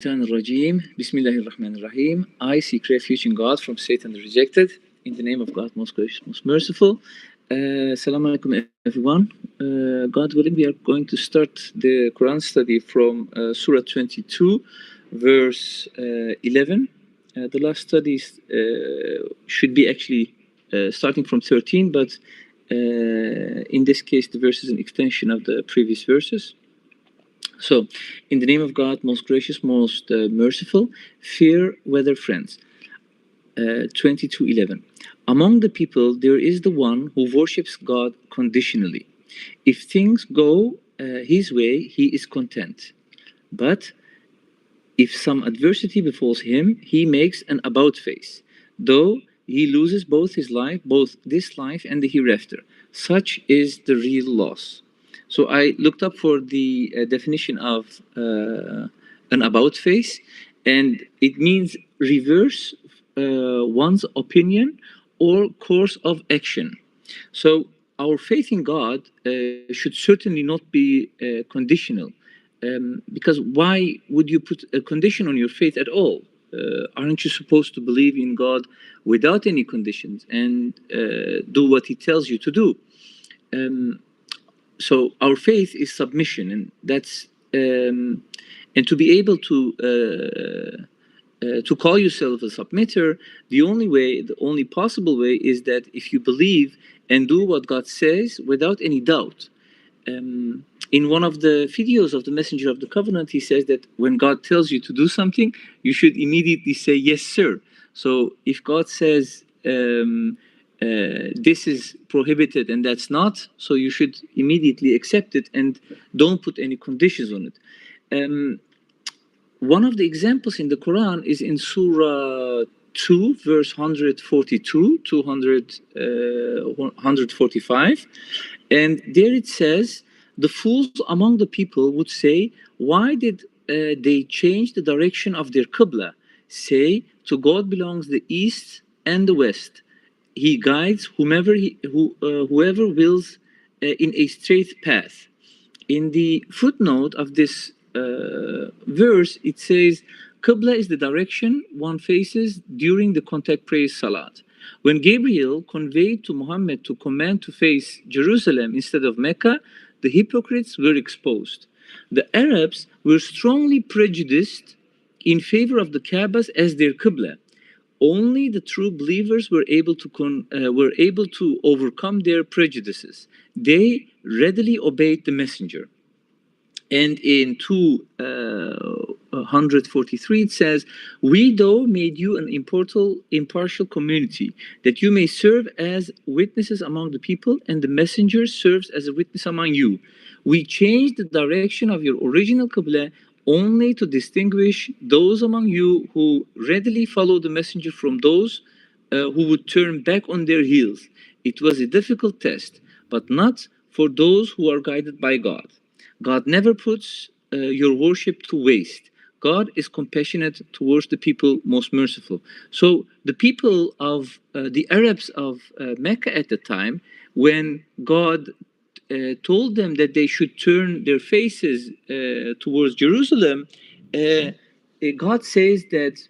Rajim. Bismillahirrahmanirrahim. I seek refuge in God from Satan the rejected. In the name of God, most gracious, most merciful. Assalamu alaikum, everyone. God willing, we are going to start the Quran study from Surah 22, verse 11. The last studies should be actually starting from 13, but in this case, the verse is an extension of the previous verses. So, in the name of God, most gracious, most merciful, fair weather friends. 22:11. Among the people, there is the one who worships God conditionally. If things go his way, he is content. But if some adversity befalls him, he makes an about face, though he loses both his life, both this life and the hereafter. Such is the real loss. So I looked up for the definition of an about face, and it means reverse one's opinion or course of action. So our faith in God should certainly not be conditional, because why would you put a condition on your faith at all? Aren't you supposed to believe in God without any conditions and do what He tells you to do? So our faith is submission, and that's and to be able to call yourself a submitter, the only possible way is that if you believe and do what God says without any doubt. In one of the videos of the Messenger of the Covenant, he says that when God tells you to do something, you should immediately say, yes, sir. So if God says, this is prohibited and that's not, so you should immediately accept it and don't put any conditions on it. One of the examples in the Quran is in Surah 2, verse 142, 145. And there it says, the fools among the people would say, why did they change the direction of their Qibla? Say, to God belongs the east and the west. He guides whoever wills in a straight path. In the footnote of this verse, it says, Qibla is the direction one faces during the contact prayer Salat. When Gabriel conveyed to Muhammad to command to face Jerusalem instead of Mecca, the hypocrites were exposed. The Arabs were strongly prejudiced in favor of the Kaaba as their Qibla. Only the true believers were able to overcome their prejudices. They readily obeyed the messenger. And in 243 it says, we though made you an impartial community, that you may serve as witnesses among the people, and the messenger serves as a witness among you. We changed the direction of your original Qibla only to distinguish those among you who readily follow the messenger from those who would turn back on their heels. It was a difficult test, but not for those who are guided by God. God never puts your worship to waste. God is compassionate towards the people, most merciful. So the people of the Arabs of Mecca at the time, when God told them that they should turn their faces towards Jerusalem, God says that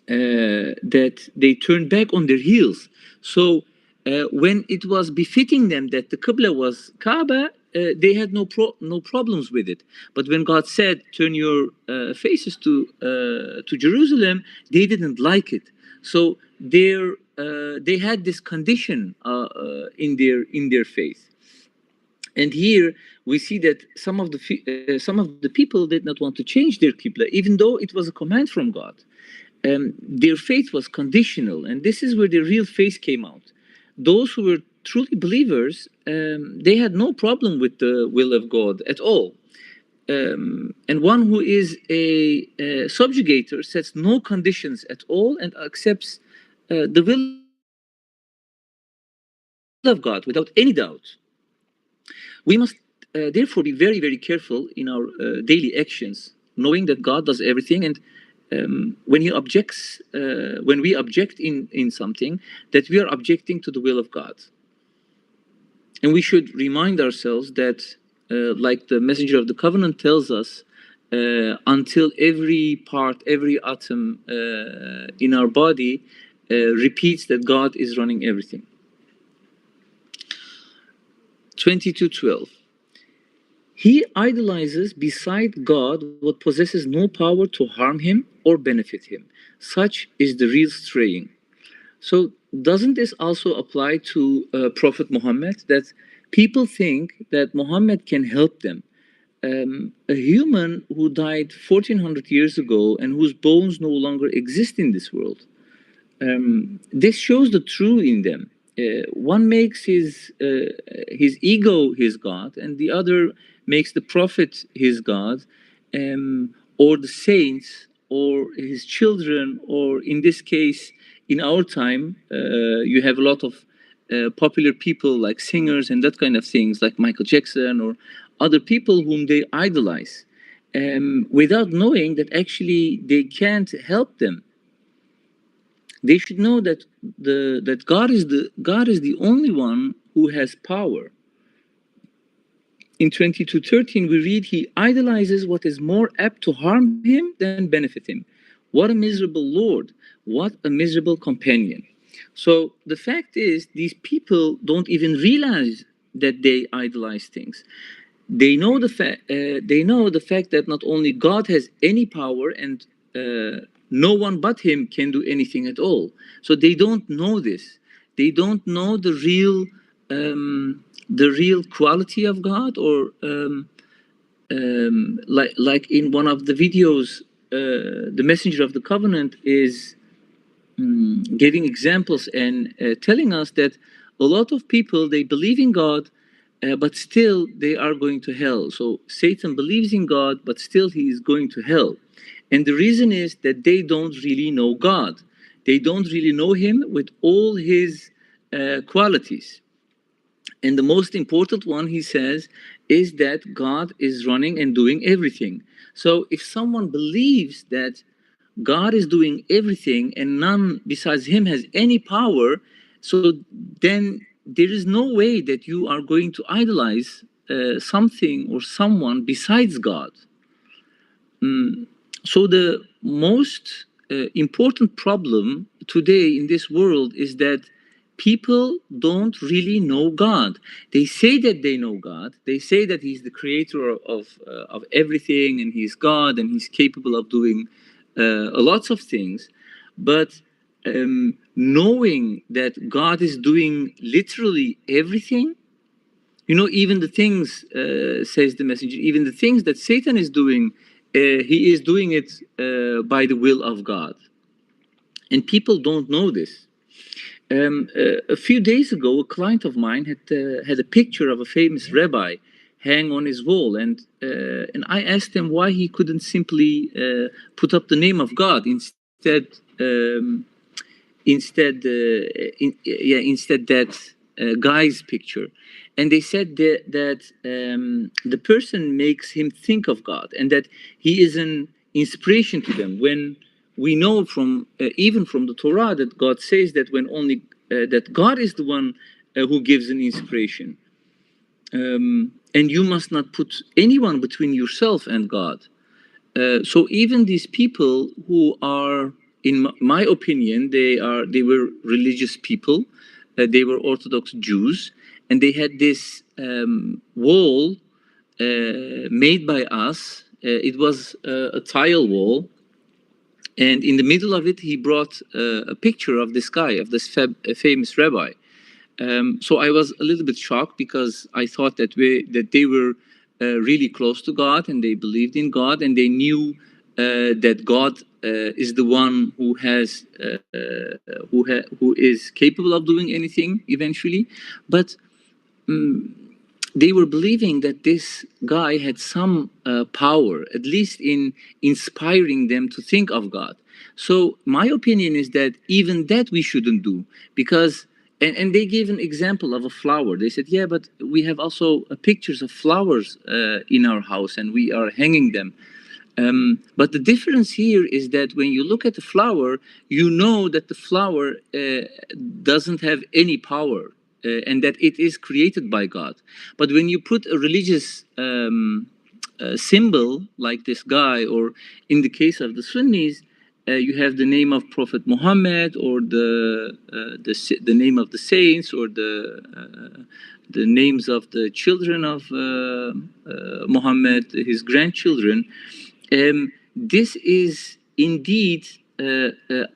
they turned back on their heels. So when it was befitting them that the Qibla was Kaaba, they had no problems with it. But when God said, turn your faces to Jerusalem, they didn't like it. So they had this condition in their faith. And here we see that some of the people did not want to change their Qibla, even though it was a command from God. Their faith was conditional, and this is where the real faith came out. Those who were truly believers, they had no problem with the will of God at all. And one who is a subjugator sets no conditions at all and accepts the will of God without any doubt. We must therefore be very, very careful in our daily actions, knowing that God does everything, and when we object in something, that we are objecting to the will of God. And we should remind ourselves that, like the Messenger of the Covenant tells us, until every part, every atom in our body repeats that God is running everything. 22:12. He idolizes beside God what possesses no power to harm him or benefit him. Such is the real straying. So doesn't this also apply to Prophet Muhammad, that people think that Muhammad can help them? A human who died 1400 years ago and whose bones no longer exist in this world. This shows the true in them. One makes his ego his God, and the other makes the prophet his God, or the saints, or his children, or in this case, in our time, you have a lot of popular people like singers and that kind of things, like Michael Jackson or other people whom they idolize, without knowing that actually they can't help them. They should know that God is the only one who has power. In 22:13 we read, he idolizes what is more apt to harm him than benefit him. What a miserable Lord, what a miserable companion. So the fact is, these people don't even realize that they idolize things. They know the fact that not only God has any power, and no one but him can do anything at all. So they don't know this. They don't know the real quality of God, or like in one of the videos, the messenger of the covenant is giving examples and telling us that a lot of people, they believe in God, but still they are going to hell. So Satan believes in God, but still he is going to hell. And the reason is that they don't really know God. They don't really know him with all his qualities. And the most important one, he says, is that God is running and doing everything. So if someone believes that God is doing everything and none besides him has any power, so then there is no way that you are going to idolize something or someone besides God. So the most important problem today in this world is that people don't really know God. They say that they know God. They say that he's the creator of everything, and he's God, and he's capable of doing lots of things. But knowing that God is doing literally everything, you know, even the things, says the messenger, even the things that Satan is doing, he is doing it by the will of God. And people don't know this. A few days ago, a client of mine had a picture of a famous rabbi hang on his wall, and I asked him why he couldn't simply put up the name of God instead. Instead that guy's picture, and they said that the person makes him think of God, and that he is an inspiration to them. When we know from even from the Torah that God says that when only that God is the one who gives an inspiration, and you must not put anyone between yourself and God. So even these people who are, in my opinion, they were religious people. They were Orthodox Jews, and they had this wall made by us. It was a tile wall, and in the middle of it, he brought a picture of this guy, of this famous rabbi. So I was a little bit shocked, because I thought that they were really close to God, and they believed in God, and they knew that God is the one who has who is capable of doing anything eventually. But they were believing that this guy had some power, at least in inspiring them to think of God. So my opinion is that even that we shouldn't do, because and they gave an example of a flower. They said, yeah, but we have also pictures of flowers in our house, and we are hanging them. But the difference here is that when you look at the flower, you know that the flower doesn't have any power, and that it is created by God. But when you put a religious symbol like this guy, or in the case of the Sunnis, you have the name of Prophet Muhammad, or the name of the saints, or the names of the children of Muhammad, his grandchildren. This is indeed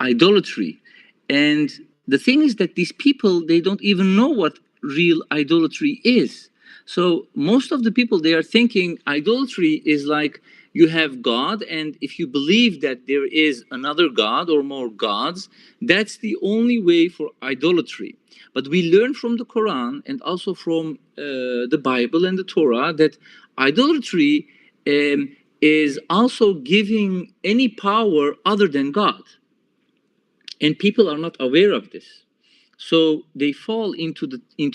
idolatry, and the thing is that these people, they don't even know what real idolatry is. So most of the people, they are thinking idolatry is like you have God, and if you believe that there is another God or more gods, that's the only way for idolatry. But we learn from the Quran and also from the Bible and the Torah that idolatry is also giving any power other than God. And people are not aware of this. So they fall into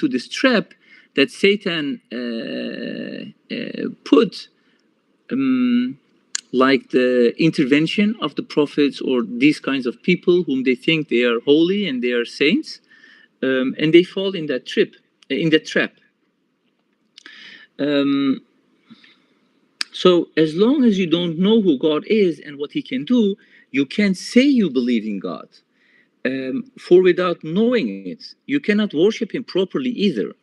this trap that Satan put, like the intervention of the prophets or these kinds of people whom they think they are holy and they are saints, and they fall in that trap. So as long as you don't know who God is and what He can do, you can't say you believe in God. For without knowing it, you cannot worship Him properly either.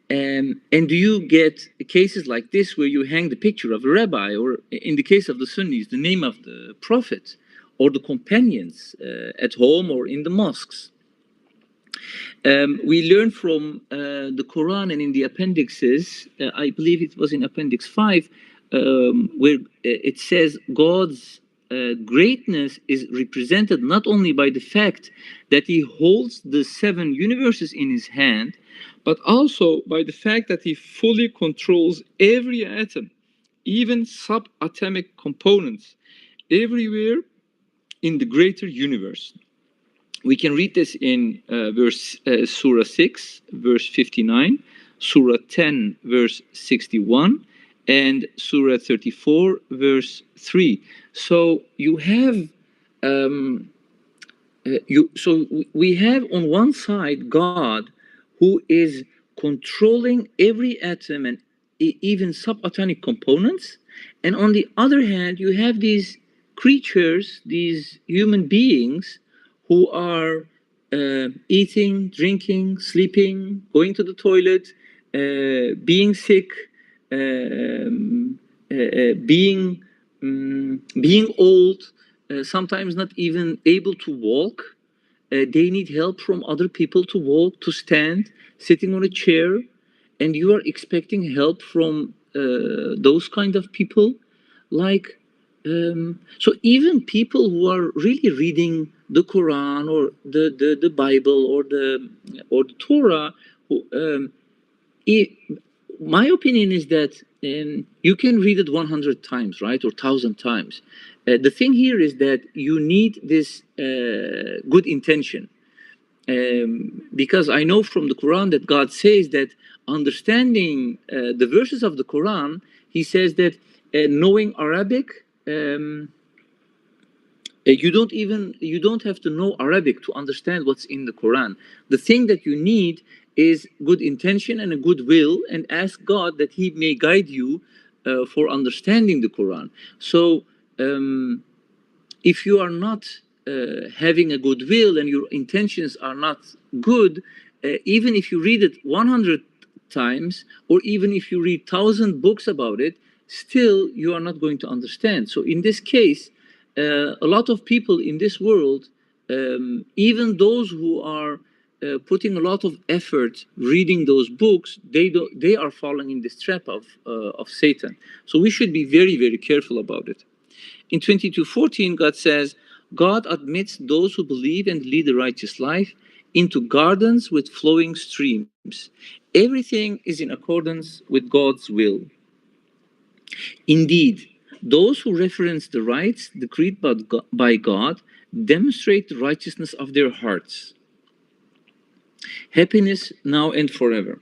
And do you get cases like this where you hang the picture of a rabbi, or in the case of the Sunnis, the name of the prophet or the companions at home or in the mosques? We learn from the Quran and in the appendixes, I believe it was in Appendix 5, where it says God's greatness is represented not only by the fact that He holds the 7 universes in His hand, but also by the fact that He fully controls every atom, even subatomic components, everywhere in the greater universe. We can read this in Surah 6, verse 59, Surah 10, verse 61, and Surah 34, verse 3. So you have, we have on one side God, who is controlling every atom and even subatomic components, and on the other hand, you have these creatures, these human beings, who are eating, drinking, sleeping, going to the toilet, being sick, being old, sometimes not even able to walk. They need help from other people to walk, to stand, sitting on a chair, and you are expecting help from those kind of people. Like, so even people who are really reading the Quran or the Bible or the Torah, my opinion is that you can read it 100 times, right, or 1,000 times. The thing here is that you need this good intention, because I know from the Quran that God says that understanding the verses of the Quran, He says that knowing Arabic, you don't have to know Arabic to understand what's in the Quran. The thing that you need is good intention and a good will, and ask God that He may guide you for understanding the Quran. So if you are not having a good will and your intentions are not good, even if you read it 100 times, or even if you read 1,000 books about it, still you are not going to understand. So in this case, a lot of people in this world, even those who are putting a lot of effort reading those books, they are falling in this trap of Satan. So we should be very, very careful about it. In 22:14, God says, God admits those who believe and lead a righteous life into gardens with flowing streams. Everything is in accordance with God's will. Indeed, those who reference the rights decreed by God demonstrate the righteousness of their hearts. Happiness now and forever.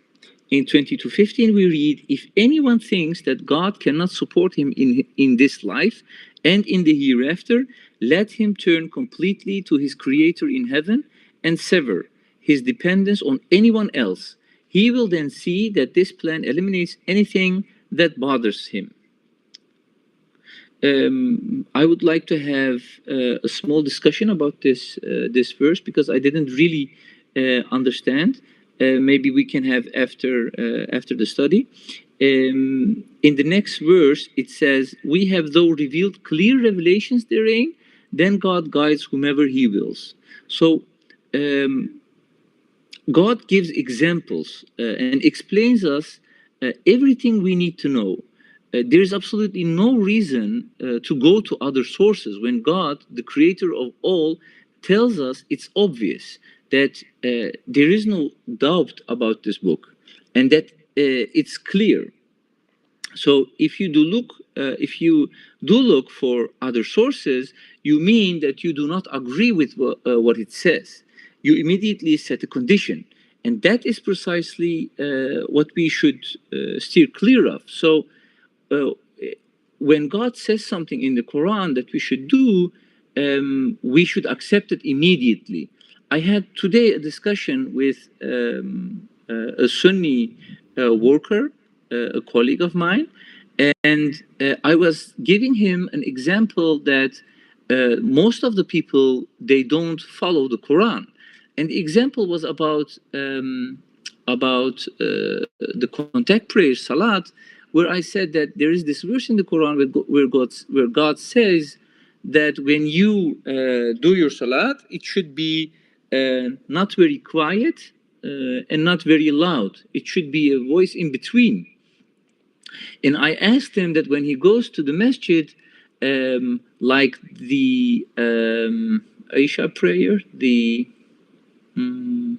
In 22:15, we read, if anyone thinks that God cannot support him in this life and in the hereafter, let him turn completely to his Creator in heaven and sever his dependence on anyone else. He will then see that this plan eliminates anything that bothers him. I would like to have a small discussion about this verse because I didn't really understand. Maybe we can have after the study. In the next verse, it says, "We have though revealed clear revelations therein, then God guides whomever He wills." So um, God gives examples and explains us everything we need to know. There is absolutely no reason to go to other sources when God, the creator of all, tells us it's obvious that there is no doubt about this book and that it's clear. So if you do look for other sources, you mean that you do not agree with what it says. You immediately set a condition, and that is precisely what we should steer clear of. So uh, when God says something in the Quran that we should do, we should accept it immediately. I had today a discussion with a Sunni worker, a colleague of mine, and I was giving him an example that most of the people they don't follow the Quran, and the example was about the contact prayer, salat, where I said that there is this verse in the Quran where God says that when you do your salat, it should be not very quiet and not very loud. It should be a voice in between. And I asked him that when he goes to the masjid, like the Aisha prayer, mm,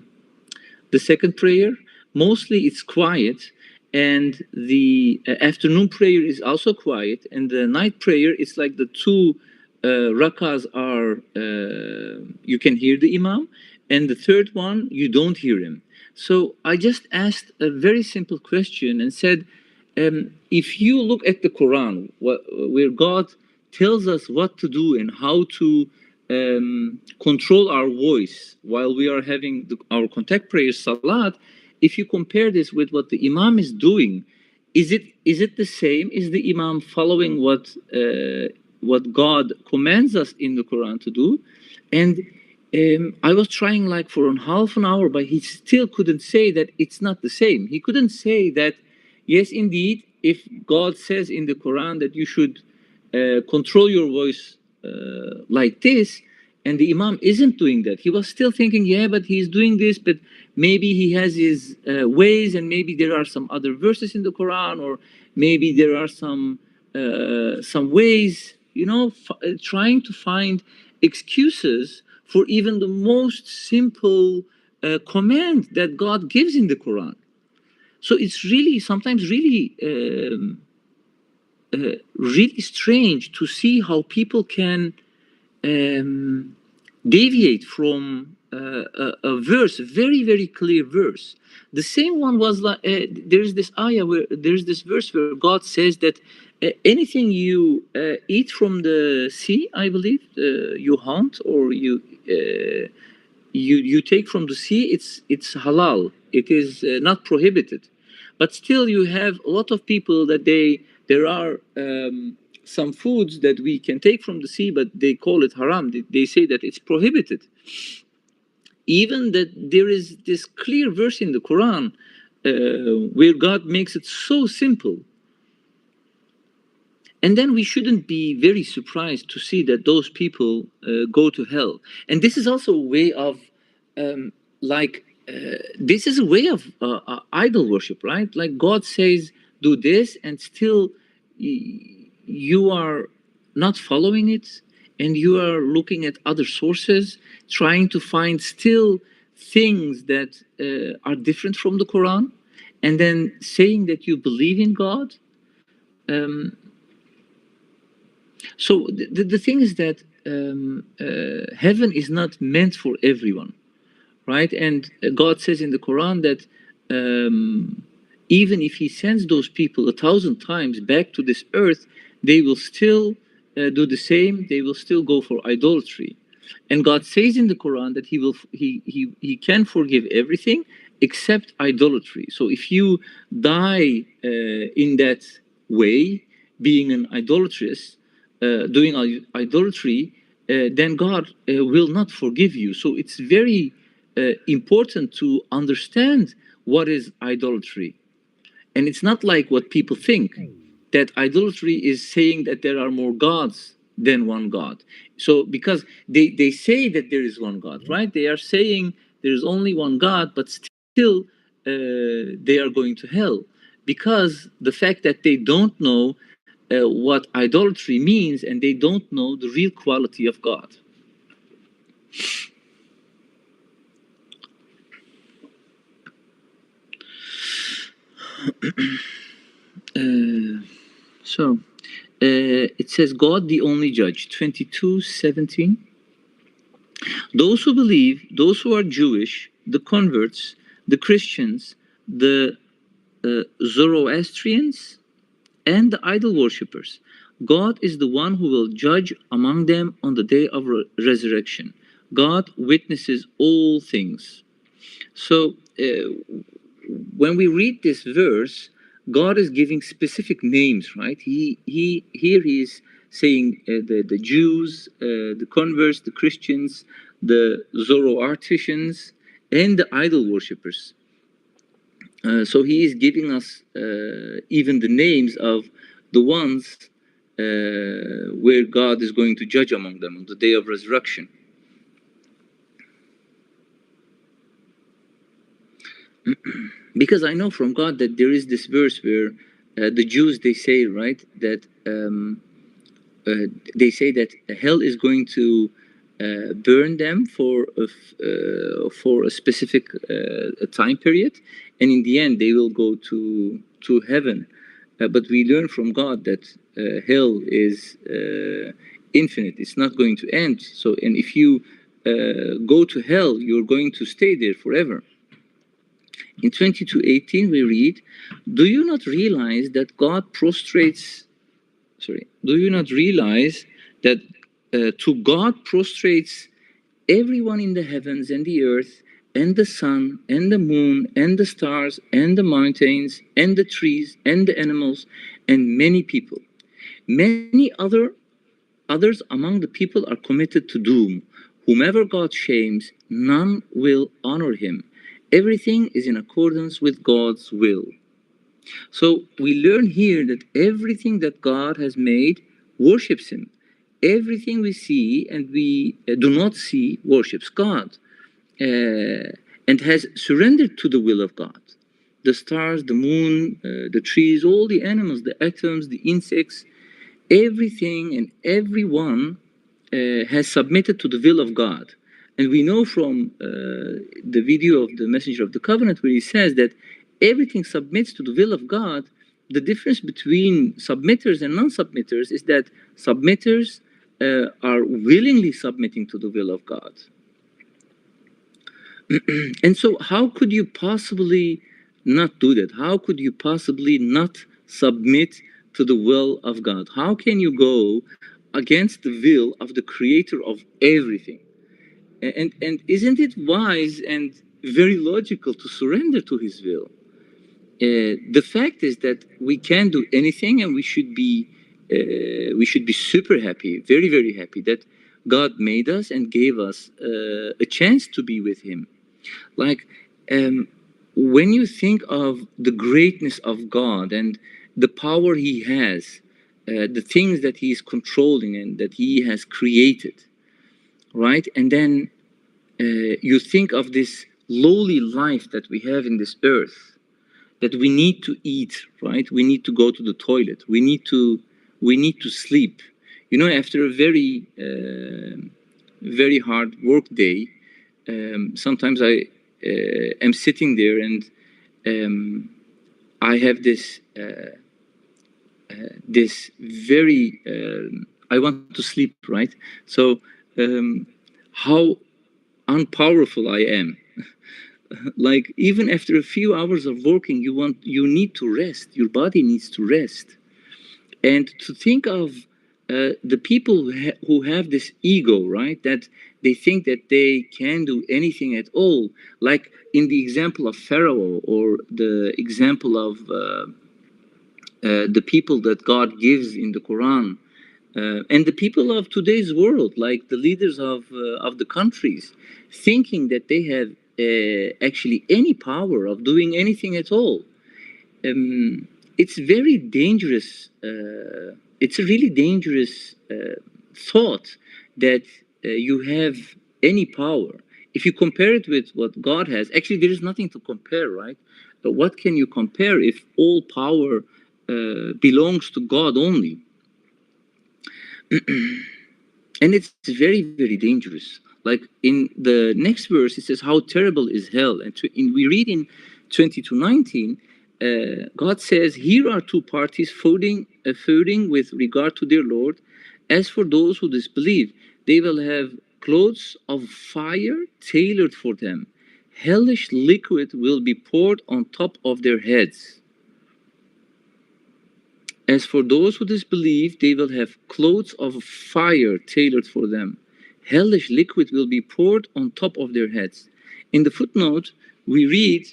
the second prayer, mostly it's quiet, and the afternoon prayer is also quiet, and the night prayer, it's like the two rakas are, you can hear the imam, and the third one, you don't hear him. So I just asked a very simple question and said, if you look at the Quran, where God tells us what to do and how to control our voice while we are having our contact prayer, salat, if you compare this with what the Imam is doing, is it the same? Is the Imam following what God commands us in the Quran to do? And I was trying like for half an hour, but he still couldn't say that it's not the same. He couldn't say that, yes, indeed, if God says in the Quran that you should control your voice like this, and the Imam isn't doing that. He was still thinking, yeah, but he's doing this, but maybe he has his ways, and maybe there are some other verses in the Quran, or maybe there are some ways, trying to find excuses for even the most simple command that God gives in the Quran. So it's really sometimes really strange to see how people can deviate from a verse, a very, very clear verse. The same one was like, there's this ayah where there's this verse where God says that anything you eat from the sea, I believe, you hunt or you take from the sea, it's halal. It is not prohibited. But still, you have a lot of people that there are some foods that we can take from the sea, but they call it haram. They say that it's prohibited. Even that there is this clear verse in the Quran where God makes it so simple. And then we shouldn't be very surprised to see that those people go to hell. And this is also a way of, this is a way of idol worship, right? Like God says, do this, and still you are not following it, and you are looking at other sources, trying to find still things that are different from the Quran, and then saying that you believe in God. Um, so the thing is that heaven is not meant for everyone, right? And God says in the Quran that even if He sends those people 1,000 times back to this earth, they will still do the same. They will still go for idolatry. And God says in the Quran that He can forgive everything except idolatry. So if you die in that way, being an idolatrous, doing idolatry, then God will not forgive you. So it's very important to understand what is idolatry. And it's not like what people think, that idolatry is saying that there are more gods than one God. So because they say that there is one God, right? They are saying there is only one God, but still they are going to hell because the fact that they don't know what idolatry means and they don't know the real quality of God. So it says God the only judge, 22:17. Those who believe, those who are Jewish, the converts, the Christians, the Zoroastrians, and the idol worshippers, God is the one who will judge among them on the day of resurrection. God witnesses all things. So when we read this verse, God is giving specific names, right? He is saying the Jews, the converts, the Christians, the Zoroastrians, and the idol worshippers. So he is giving us even the names of the ones where God is going to judge among them on the day of resurrection. Because I know from God that there is this verse where the Jews, they say, right, that they say that hell is going to burn them for a specific time period, and in the end they will go to heaven. But we learn from God that hell is infinite; it's not going to end. So, and if you go to hell, you're going to stay there forever. In 22:18 we read, "Do you not realize that God prostrates? Sorry, do you not realize that to God prostrates everyone in the heavens and the earth, and the sun, and the moon, and the stars, and the mountains, and the trees, and the animals, and many people? Many others among the people are committed to doom. Whomever God shames, none will honor him. Everything is in accordance with God's will." So we learn here that everything that God has made worships him. Everything we see and we do not see worships God and has surrendered to the will of God. The stars, the moon, the trees, all the animals, the atoms, the insects, everything and everyone has submitted to the will of God. And we know from the video of the Messenger of the Covenant where he says that everything submits to the will of God. The difference between submitters and non-submitters is that submitters are willingly submitting to the will of God. And so how could you possibly not do that? How could you possibly not submit to the will of God? How can you go against the will of the creator of everything? And isn't it wise and very logical to surrender to his will? The fact is that we can do anything, and we should be super happy, very, very happy that God made us and gave us a chance to be with him. Like, when you think of the greatness of God and the power he has, the things that he is controlling and that he has created, right? And then you think of this lowly life that we have in this earth, that we need to eat, right? We need to go to the toilet. We need to sleep. You know, after a very hard work day, sometimes I am sitting there and I have this very I want to sleep, right? So how unpowerful I am. Like, even after a few hours of working, you need to rest. Your body needs to rest. And to think of the people who have this ego, right? That they think that they can do anything at all. Like in the example of Pharaoh, or the example of the people that God gives in the Quran, And the people of today's world, like the leaders of the countries, thinking that they have actually any power of doing anything at all. It's very dangerous. It's a really dangerous thought that you have any power. If you compare it with what God has, actually there is nothing to compare, right? But what can you compare if all power belongs to God only? And it's very, very dangerous. Like in the next verse, it says, "How terrible is hell?" And we read in 22:19, God says, "Here are two parties feuding with regard to their Lord. As for those who disbelieve, they will have clothes of fire tailored for them. Hellish liquid will be poured on top of their heads. As for those who disbelieve, they will have clothes of fire tailored for them. Hellish liquid will be poured on top of their heads." In the footnote, we read,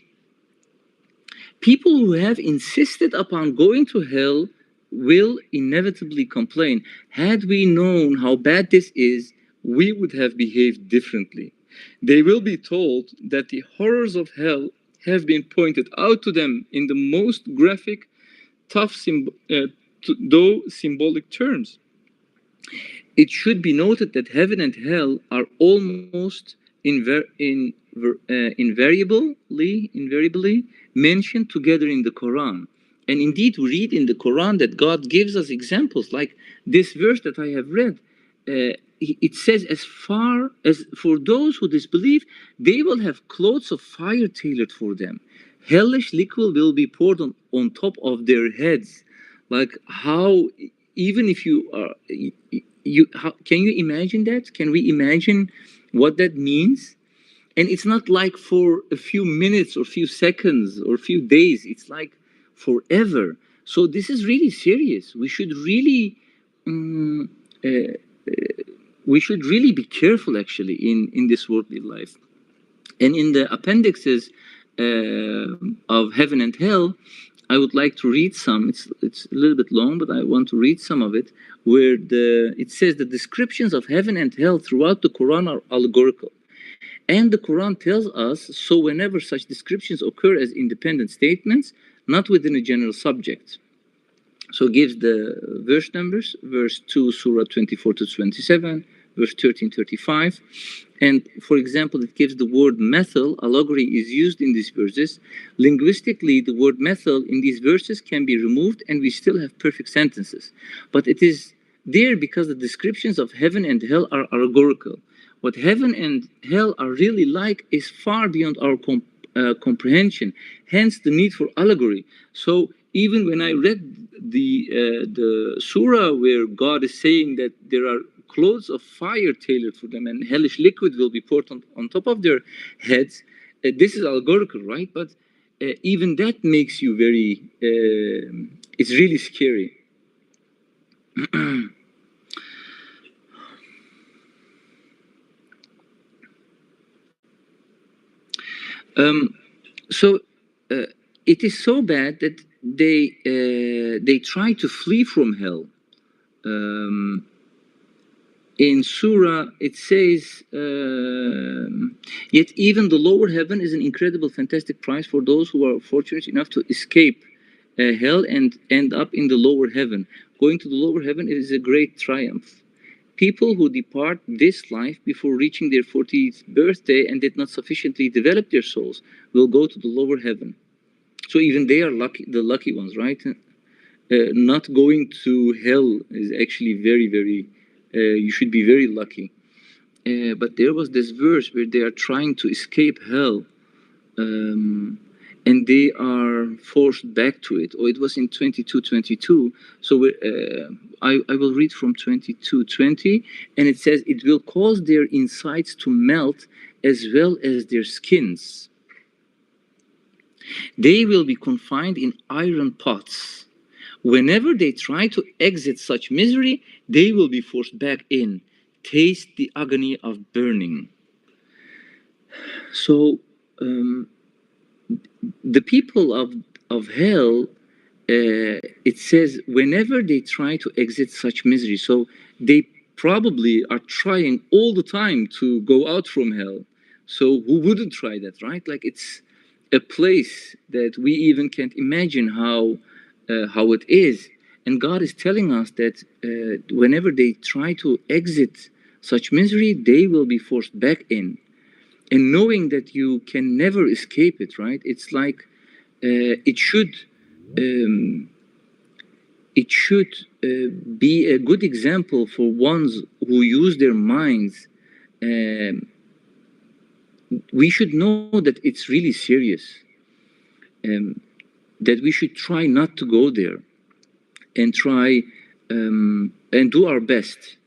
"People who have insisted upon going to hell will inevitably complain. Had we known how bad this is, we would have behaved differently. They will be told that the horrors of hell have been pointed out to them in the most graphic, though symbolic terms. It should be noted that heaven and hell are almost invariably mentioned together in the Quran. And indeed, we read in the Quran that God gives us examples, like this verse that I have read. It says, "As far as for those who disbelieve, they will have clothes of fire tailored for them. Hellish liquid will be poured on top of their heads." Like how, even if you are, can you imagine that? Can we imagine what that means? And it's not like for a few minutes or few seconds or few days. It's like forever. So this is really serious. Um, uh, we should really be careful, actually, in this worldly life. And in the appendixes of Heaven and Hell, I would like to read some. It's a little bit long, but I want to read some of it, where it says the descriptions of heaven and hell throughout the Quran are allegorical. And the Quran tells us so whenever such descriptions occur as independent statements, not within a general subject. So it gives the verse numbers, verse 2, Surah 24 to 27, verse 13, 35. And for example, it gives the word methyl, allegory is used in these verses. Linguistically, the word methyl in these verses can be removed and we still have perfect sentences. But it is there because the descriptions of heaven and hell are allegorical. What heaven and hell are really like is far beyond our comprehension, hence the need for allegory. So even when I read the surah where God is saying that there are clothes of fire tailored for them and hellish liquid will be poured on top of their heads, this is allegorical, right? But even that makes you very, it's really scary. So it is so bad that they try to flee from hell. In Surah, it says, "Yet even the lower heaven is an incredible, fantastic prize for those who are fortunate enough to escape hell and end up in the lower heaven. Going to the lower heaven is a great triumph. People who depart this life before reaching their 40th birthday and did not sufficiently develop their souls will go to the lower heaven." So even they are lucky, the lucky ones, right? Not going to hell is actually very, very, you should be very lucky. But there was this verse where they are trying to escape hell, and they are forced back to it. Or it was in 22:22. So I will read from 22:20, and it says, "It will cause their insides to melt as well as their skins. They will be confined in iron pots. Whenever they try to exit such misery, they will be forced back in. Taste the agony of burning." So the people of hell it says, whenever they try to exit such misery, so they probably are trying all the time to go out from hell. So who wouldn't try that, right? Like, it's a place that we even can't imagine how it is. And God is telling us that whenever they try to exit such misery, they will be forced back in. And knowing that you can never escape it, right? It's like it should um, be a good example for ones who use their minds. Um, we should know that it's really serious. Um, that we should try not to go there, and try and do our best.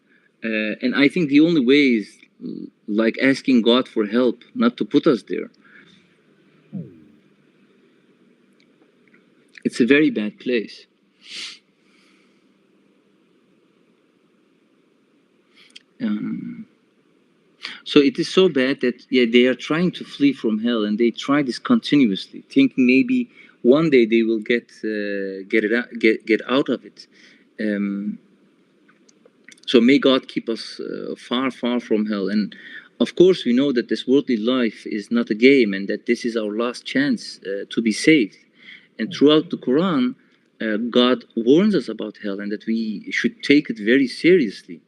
And I think the only way is like asking God for help, not to put us there. It's a very bad place. So it is so bad that, yeah, they are trying to flee from hell, and they try this continuously, thinking maybe one day they will get out of it. Um, so may God keep us far, far from hell. And of course, we know that this worldly life is not a game, and that this is our last chance to be saved. And throughout the Quran, God warns us about hell, and that we should take it very seriously.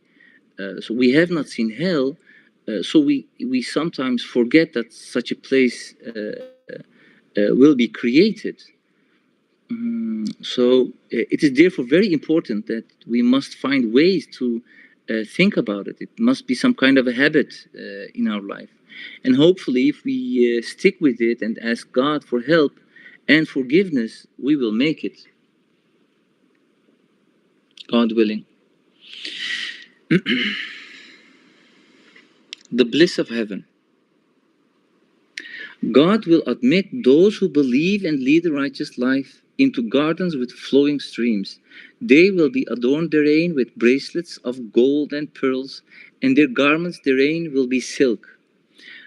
So we have not seen hell, so we sometimes forget that such a place will be created. So it is therefore very important that we must find ways to think about it. It must be some kind of a habit in our life. And hopefully, if we stick with it and ask God for help and forgiveness, we will make it. God willing. The bliss of heaven. God will admit those who believe and lead a righteous life into gardens with flowing streams. They will be adorned therein with bracelets of gold and pearls, and their garments therein will be silk.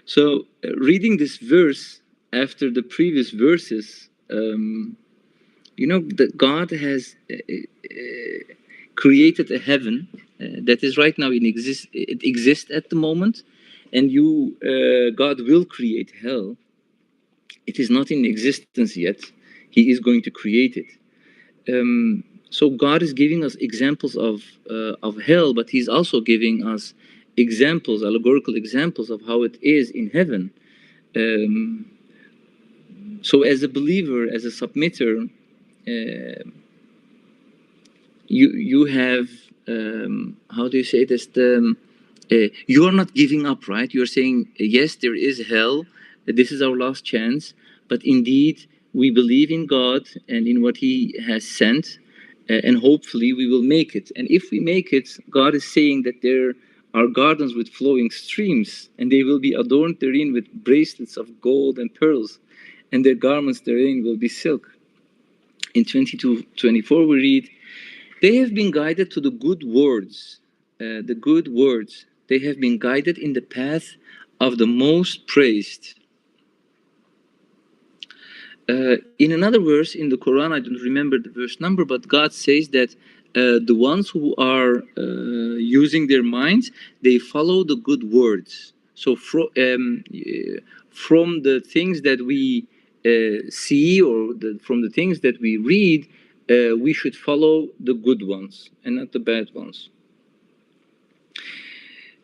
So, reading this verse after the previous verses, you know that God has created a heaven that is right now it exists at the moment, and God will create hell. It is not in existence yet. He is going to create it. So God is giving us examples of hell, but He's also giving us examples, allegorical examples of how it is in heaven. So as a believer, as a submitter, you have how do you say this? You are not giving up, right? You're saying yes, there is hell. This is our last chance, but indeed we believe in God and in what He has sent, and hopefully we will make it. And if we make it, God is saying that there are gardens with flowing streams, and they will be adorned therein with bracelets of gold and pearls, and their garments therein will be silk. In 22:24 we read, they have been guided to the good words, the good words. They have been guided in the path of the most praised. In another verse in the Quran, I don't remember the verse number, but God says that the ones who are using their minds, they follow the good words. So from the things that we see, or from the things that we read, we should follow the good ones and not the bad ones.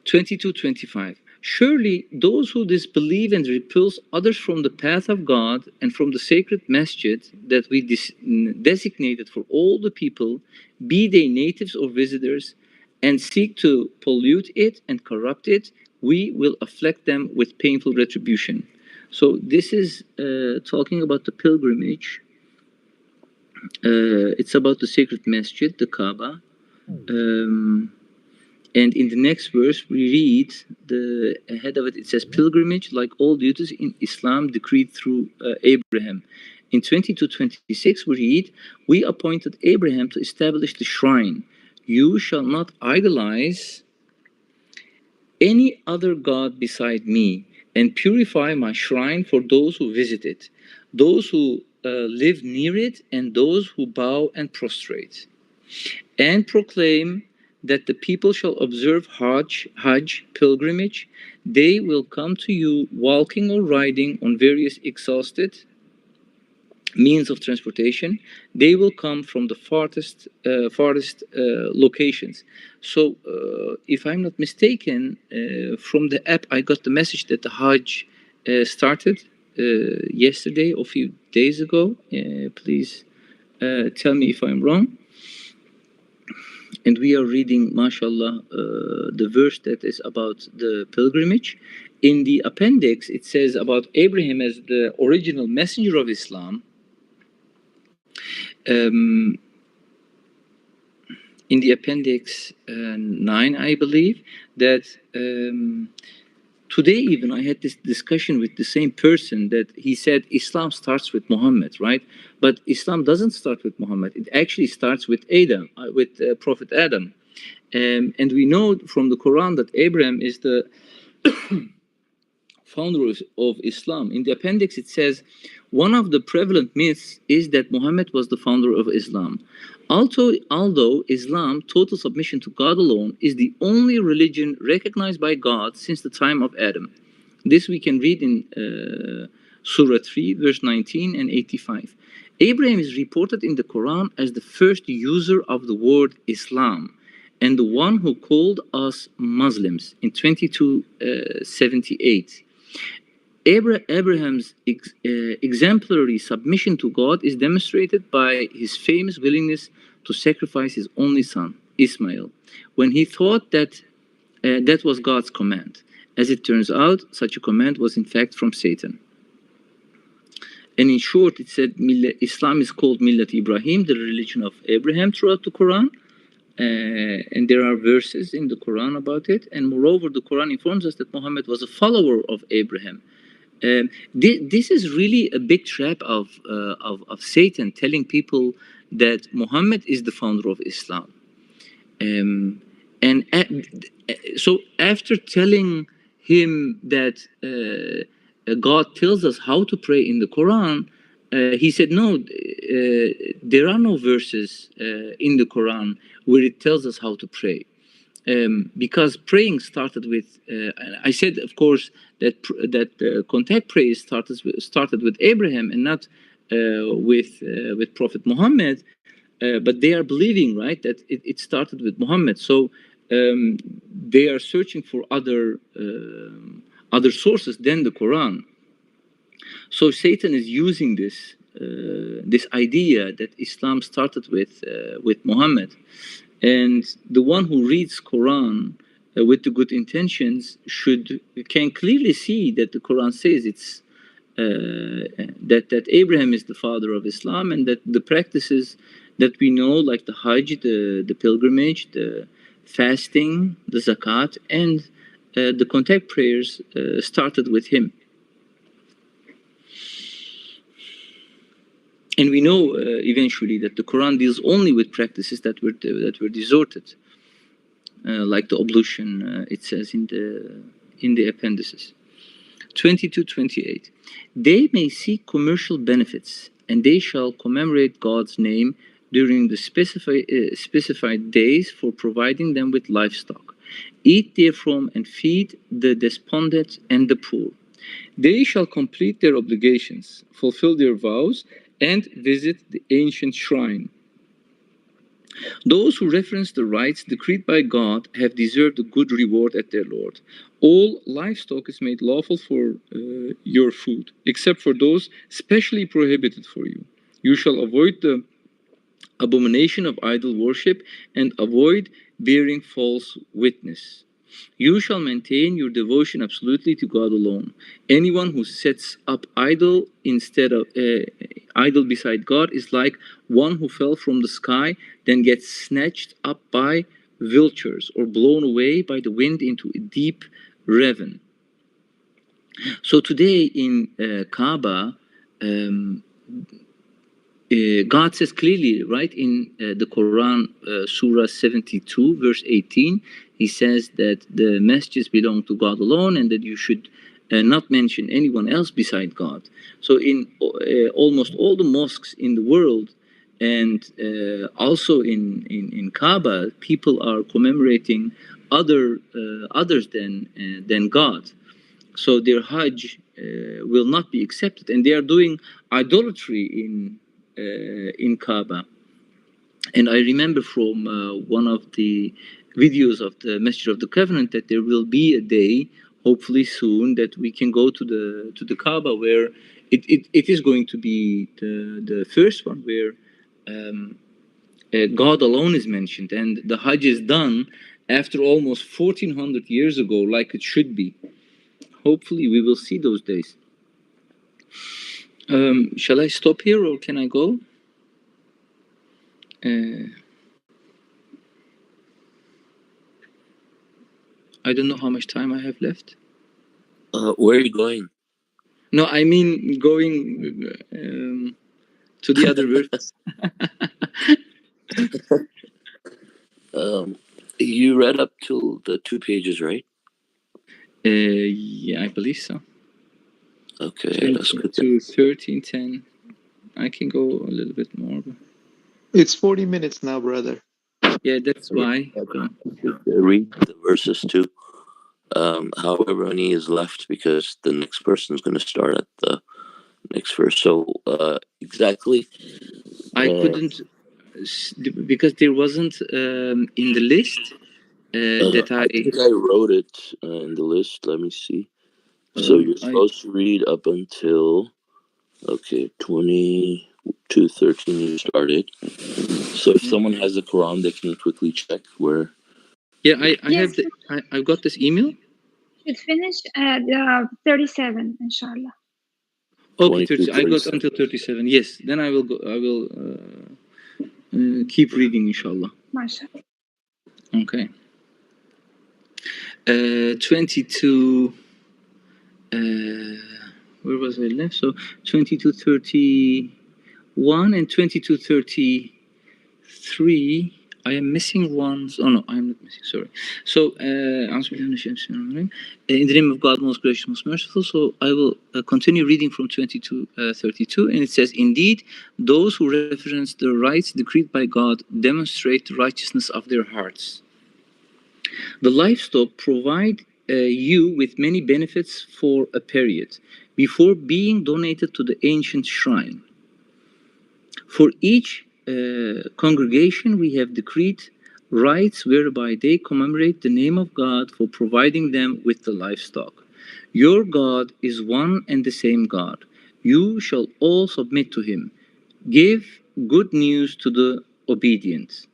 22:25. Surely those who disbelieve and repulse others from the path of God and from the sacred masjid that we designated for all the people, be they natives or visitors, and seek to pollute it and corrupt it, we will afflict them with painful retribution. So this is talking about the pilgrimage. It's about the sacred masjid, the Kaaba. And in the next verse, we read the ahead of it. It says, "Pilgrimage, like all duties in Islam, decreed through Abraham." In 22:26, we read, "We appointed Abraham to establish the shrine. You shall not idolize any other god beside me, and purify my shrine for those who visit it. Those who live near it and those who bow and prostrate, and proclaim that the people shall observe Hajj pilgrimage. They will come to you walking or riding on various exhausted means of transportation. They will come from the farthest locations. So, if I'm not mistaken, from the app, I got the message that the Hajj started yesterday or a few days ago. Please tell me if I'm wrong. And we are reading, mashallah, the verse that is about the pilgrimage. In the appendix, it says about Abraham as the original messenger of Islam. In the appendix 9, I believe, that today even I had this discussion with the same person that he said Islam starts with Muhammad, right? But Islam doesn't start with Muhammad. It actually starts with Adam, with Prophet Adam. And we know from the Quran that Abraham is the founder of Islam. In the appendix, it says, one of the prevalent myths is that Muhammad was the founder of Islam. Although Islam, total submission to God alone, is the only religion recognized by God since the time of Adam. This we can read in Surah 3, verse 19 and 85. Abraham is reported in the Quran as the first user of the word Islam and the one who called us Muslims in 2278. Abraham's exemplary submission to God is demonstrated by his famous willingness to sacrifice his only son, Ismail, when he thought that that was God's command. As it turns out, such a command was in fact from Satan. And in short, it said Islam is called Millat Ibrahim, the religion of Abraham, throughout the Quran. And there are verses in the Quran about it. And moreover, the Quran informs us that Muhammad was a follower of Abraham. This is really a big trap of Satan, telling people that Muhammad is the founder of Islam. So after telling him that God tells us how to pray in the Quran, he said, no, there are no verses in the Quran where it tells us how to pray. Because praying started with, I said, of course, that contact prayer started with Abraham and not with Prophet Muhammad, but they are believing, right, that it started with Muhammad. So they are searching for other sources than the Quran. So Satan is using this idea that Islam started with Muhammad. And the one who reads Quran with the good intentions can clearly see that the Quran says it's that Abraham is the father of Islam, and that the practices that we know, like the Hajj, the pilgrimage, the fasting, the zakat, and the contact prayers started with him. And we know eventually that the Quran deals only with practices that were distorted, like the ablution. It says in the appendices. 22:28. They may seek commercial benefits, and they shall commemorate God's name during the specified days for providing them with livestock. Eat therefrom and feed the despondent and the poor. They shall complete their obligations, fulfill their vows, and visit the ancient shrine. Those who reference the rights decreed by God have deserved a good reward at their Lord. All livestock is made lawful for your food, except for those specially prohibited for you. You shall avoid the abomination of idol worship and avoid bearing false witness. You shall maintain your devotion absolutely to God alone. Anyone who sets up idol beside God is like one who fell from the sky, then gets snatched up by vultures or blown away by the wind into a deep ravine. So today in Kaaba, God says clearly, right, in the Quran, Surah 72, verse 18, he says that the messages belong to God alone, and that you should not mention anyone else beside God. So in almost all the mosques in the world, and also in Kaaba, people are commemorating others than God. So their Hajj will not be accepted, and they are doing idolatry in Kaaba. And I remember from one of the videos of the Masjid of the Covenant that there will be a day, hopefully soon, that we can go to the Kaaba, where it is going to be the first one where God alone is mentioned, and the Hajj is done after almost 1400 years ago, like it should be. Hopefully, we will see those days. Shall I stop here or can I go? I don't know how much time I have left. Where are you going? No, I mean going to the other verse. You read up till the 2 pages, right? Yeah, I believe so. Okay, that's good. To 13:10. I can go a little bit more. It's 40 minutes now, brother. Yeah, that's why. Read the verses too. However many is left, because the next person is going to start at the next verse. So exactly. I couldn't, because there wasn't in the list that I think I wrote it in the list. Let me see. So you're supposed to read up until 22:13 you started. So if someone has the Quran, they can quickly check where. Yeah, I have the I've got this email. It finished at 37, inshallah. Okay, 30. I got until 37. Yes, then I will go. I will keep reading, inshallah. MashaAllah. Okay. 22. Where was I left? So 22:31 and 22:33. I am missing ones. Oh no, I am not missing. Sorry. So, in the name of God, most gracious, most merciful. So I will continue reading from 22:32, and it says, "Indeed, those who reference the rights decreed by God demonstrate the righteousness of their hearts. The livestock provide you with many benefits for a period before being donated to the ancient shrine. For each congregation, we have decreed rites whereby they commemorate the name of God for providing them with the livestock. Your God is one and the same God. You shall all submit to him. Give good news to the obedient.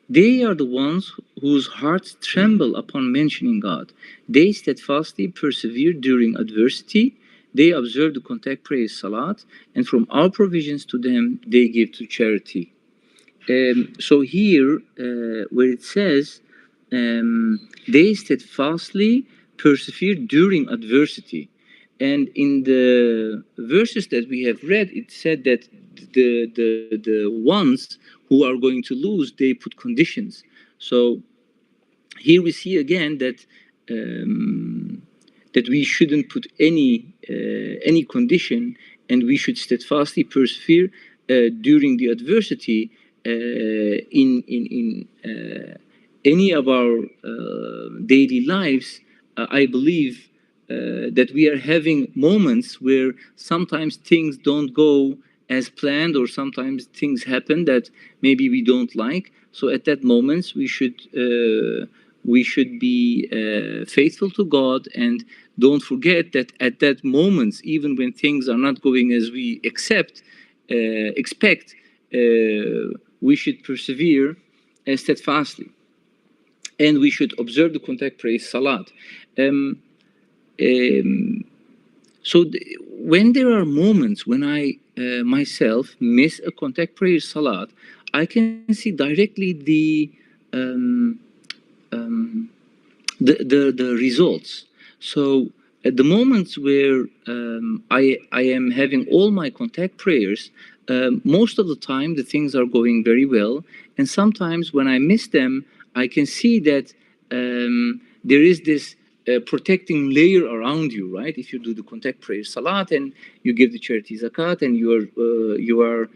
They are the ones whose hearts tremble upon mentioning God. They steadfastly persevere during adversity. They observe the contact prayer salat, and from our provisions to them, they give to charity." So here, where it says, they steadfastly persevere during adversity. And in the verses that we have read, it said that the ones who are going to lose, they put conditions. So here we see again that that we shouldn't put any condition, and we should steadfastly persevere during the adversity in any of our daily lives. I believe that we are having moments where sometimes things don't go as planned, or sometimes things happen that maybe we don't like. So at that moment, we should be faithful to God, and don't forget that at that moment, even when things are not going as we expect, we should persevere steadfastly, and we should observe the contact prayer salat. So when there are moments when I myself miss a contact prayer salat, I can see directly the results. So at the moments where I am having all my contact prayers, most of the time the things are going very well, and sometimes when I miss them, I can see that there is this protecting layer around you, right? If you do the contact prayer salat and you give the charity zakat and you are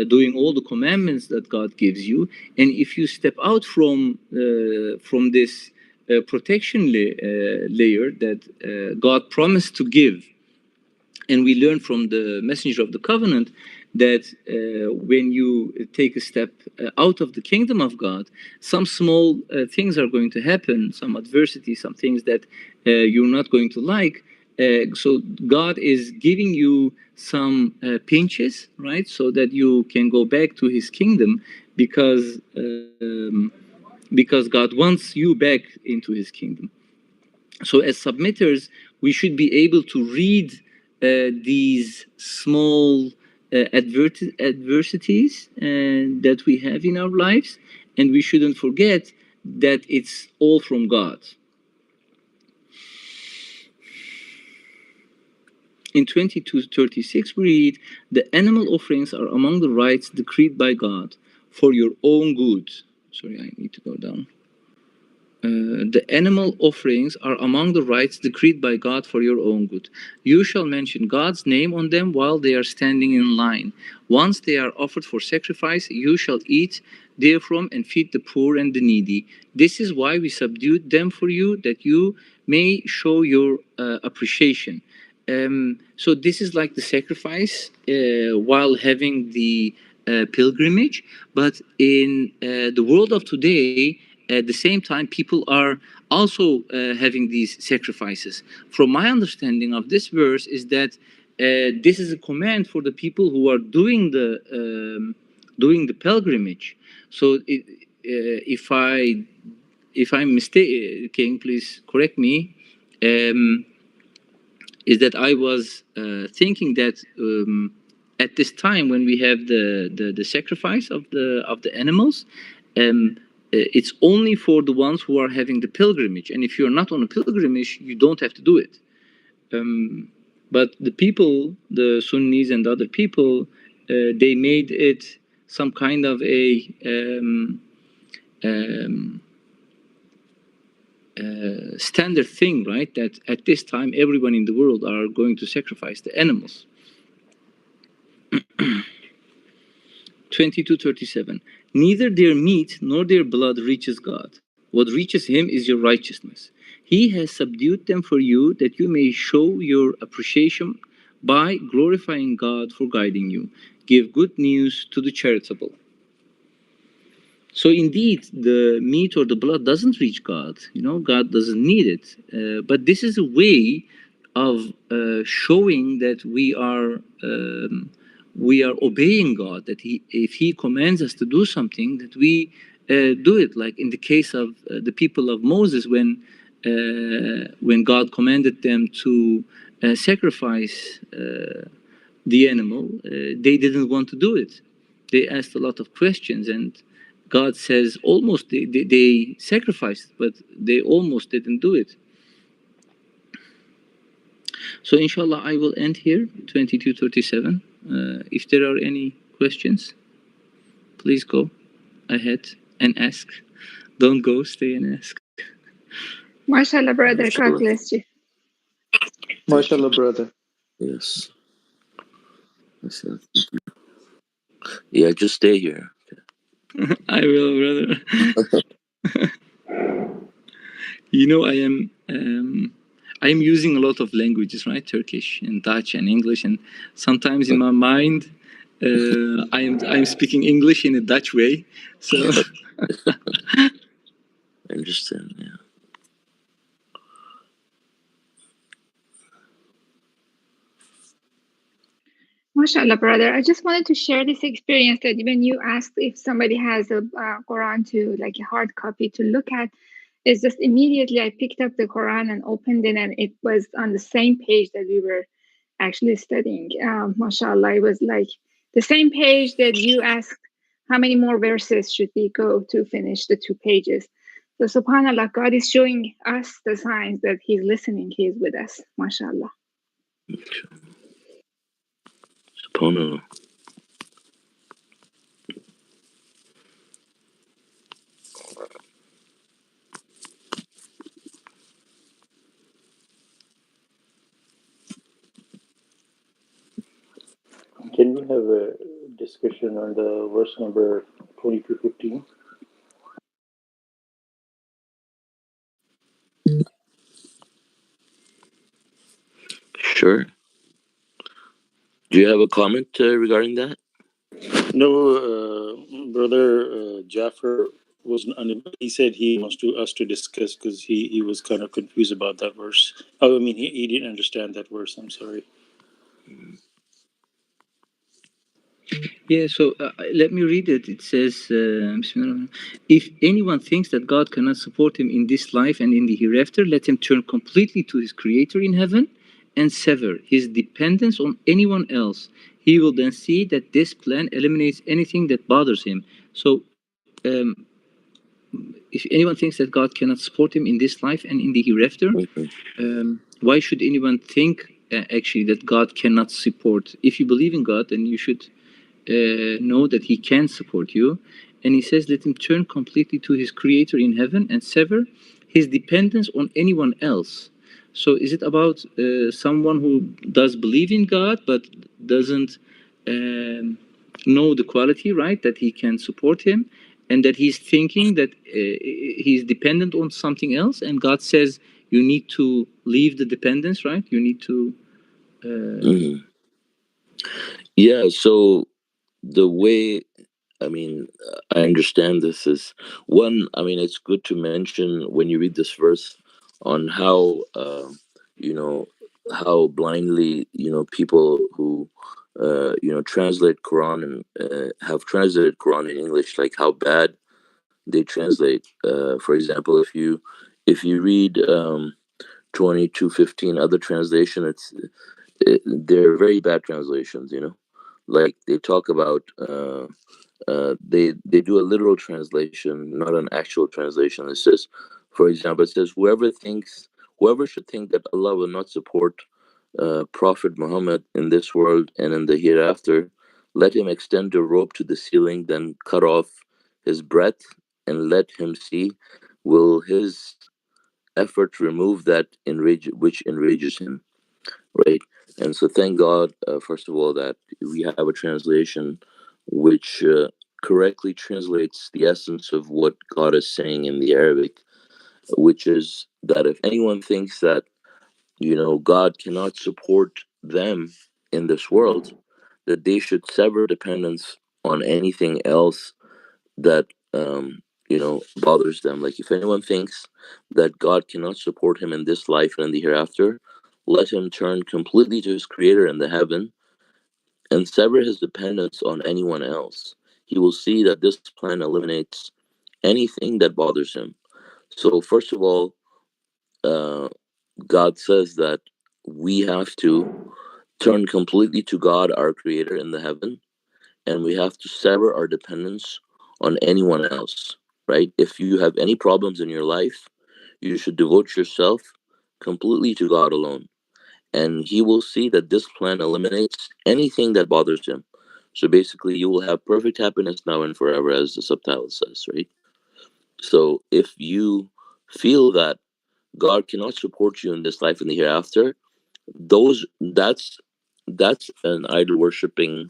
doing all the commandments that God gives you, and if you step out from this protection layer that God promised to give, and we learn from the messenger of the covenant that when you take a step out of the kingdom of God, some small things are going to happen, some adversity, some things that you're not going to like. So God is giving you some pinches, right, so that you can go back to His kingdom, because God wants you back into His kingdom. So as submitters, we should be able to read these small adversities that we have in our lives, and we shouldn't forget that it's all from God. In 22:36 we read, "The animal offerings are among the rites decreed by God for your own good." Sorry, I need to go down. The animal offerings are among the rites decreed by God for your own good. You shall mention God's name on them while they are standing in line. Once they are offered for sacrifice, you shall eat therefrom and feed the poor and the needy. This is why we subdued them for you, that you may show your appreciation. So this is like the sacrifice while having the pilgrimage, but in the world of today, at the same time, people are also having these sacrifices. From my understanding of this verse is that this is a command for the people who are doing the pilgrimage. So if I'm mistaken, please correct me. Is that I was thinking that at this time when we have the sacrifice of the animals, it's only for the ones who are having the pilgrimage, and if you're not on a pilgrimage, you don't have to do it. But the people, the Sunnis and other people, they made it some kind of a standard thing, right? That at this time, everyone in the world are going to sacrifice the animals. 22:37. Neither their meat nor their blood reaches God. What reaches Him is your righteousness. He has subdued them for you, that you may show your appreciation by glorifying God for guiding you. Give good news to the charitable. So indeed, the meat or the blood doesn't reach God. You know, God doesn't need it. But this is a way of showing that we are obeying God. That if He commands us to do something, that we do it. Like in the case of the people of Moses, when God commanded them to sacrifice the animal, they didn't want to do it. They asked a lot of questions, and God says almost they sacrificed, but they almost didn't do it. So inshallah, I will end here, 22:37. If there are any questions, please go ahead and ask. Don't go, stay and ask. MashaAllah, brother. God bless you. MashaAllah, brother. Yes. Yeah, just stay here. I will, brother. You know, I am using a lot of languages, right? Turkish and Dutch and English, and sometimes in my mind, I'm speaking English in a Dutch way. So I understand, yeah. MashaAllah, brother. I just wanted to share this experience that when you asked if somebody has a Quran to like a hard copy to look at, it's just immediately I picked up the Quran and opened it, and it was on the same page that we were actually studying. MashaAllah, it was like the same page that you asked how many more verses should we go to finish the 2 pages. So subhanAllah, God is showing us the signs that He's listening, He's with us. MashaAllah. SubhanAllah. Can we have a discussion on the verse number 22:15? Sure. Do you have a comment regarding that? No, brother Jaffer wasn't unable. He said he wants to us to discuss because he was kind of confused about that verse. Oh, I mean, he didn't understand that verse. I'm sorry. Yeah, so let me read it. It says, if anyone thinks that God cannot support him in this life and in the hereafter, let him turn completely to his Creator in heaven and sever his dependence on anyone else. He will then see that this plan eliminates anything that bothers him. So, if anyone thinks that God cannot support him in this life and in the hereafter, why should anyone think actually that God cannot support? If you believe in God, then you should know that he can support you. And he says, let him turn completely to his creator in heaven and sever his dependence on anyone else. So is it about someone who does believe in God but doesn't know the quality, right, that he can support him, and that he's thinking that he's dependent on something else, and God says you need to leave the dependence, right? You need to Yeah, so the way, I mean, I understand this is one. I mean, it's good to mention when you read this verse on how, how blindly, people who, translate Quran and have translated Quran in English, like how bad they translate. For example, if you read 22:15, other translation, they're very bad translations. Like they talk about. They do a literal translation, not an actual translation. It says, for example, it says, whoever should think that Allah will not support Prophet Muhammad in this world and in the hereafter, let him extend a rope to the ceiling, then cut off his breath, and let him see, will his effort remove that which enrages him, right? And so thank God, first of all, that we have a translation which correctly translates the essence of what God is saying in the Arabic, which is that if anyone thinks that, God cannot support them in this world, that they should sever dependence on anything else that, bothers them. Like if anyone thinks that God cannot support him in this life and in the hereafter, let him turn completely to his creator in the heaven and sever his dependence on anyone else. He will see that this plan eliminates anything that bothers him. So, first of all, uh, God says that we have to turn completely to God, our Creator in the heaven, and we have to sever our dependence on anyone else, right? If you have any problems in your life, you should devote yourself completely to God alone, and He will see that this plan eliminates anything that bothers Him. So basically, you will have perfect happiness now and forever, as the subtitle says, right? So if you feel that God cannot support you in this life and the hereafter, those that's an idol worshiping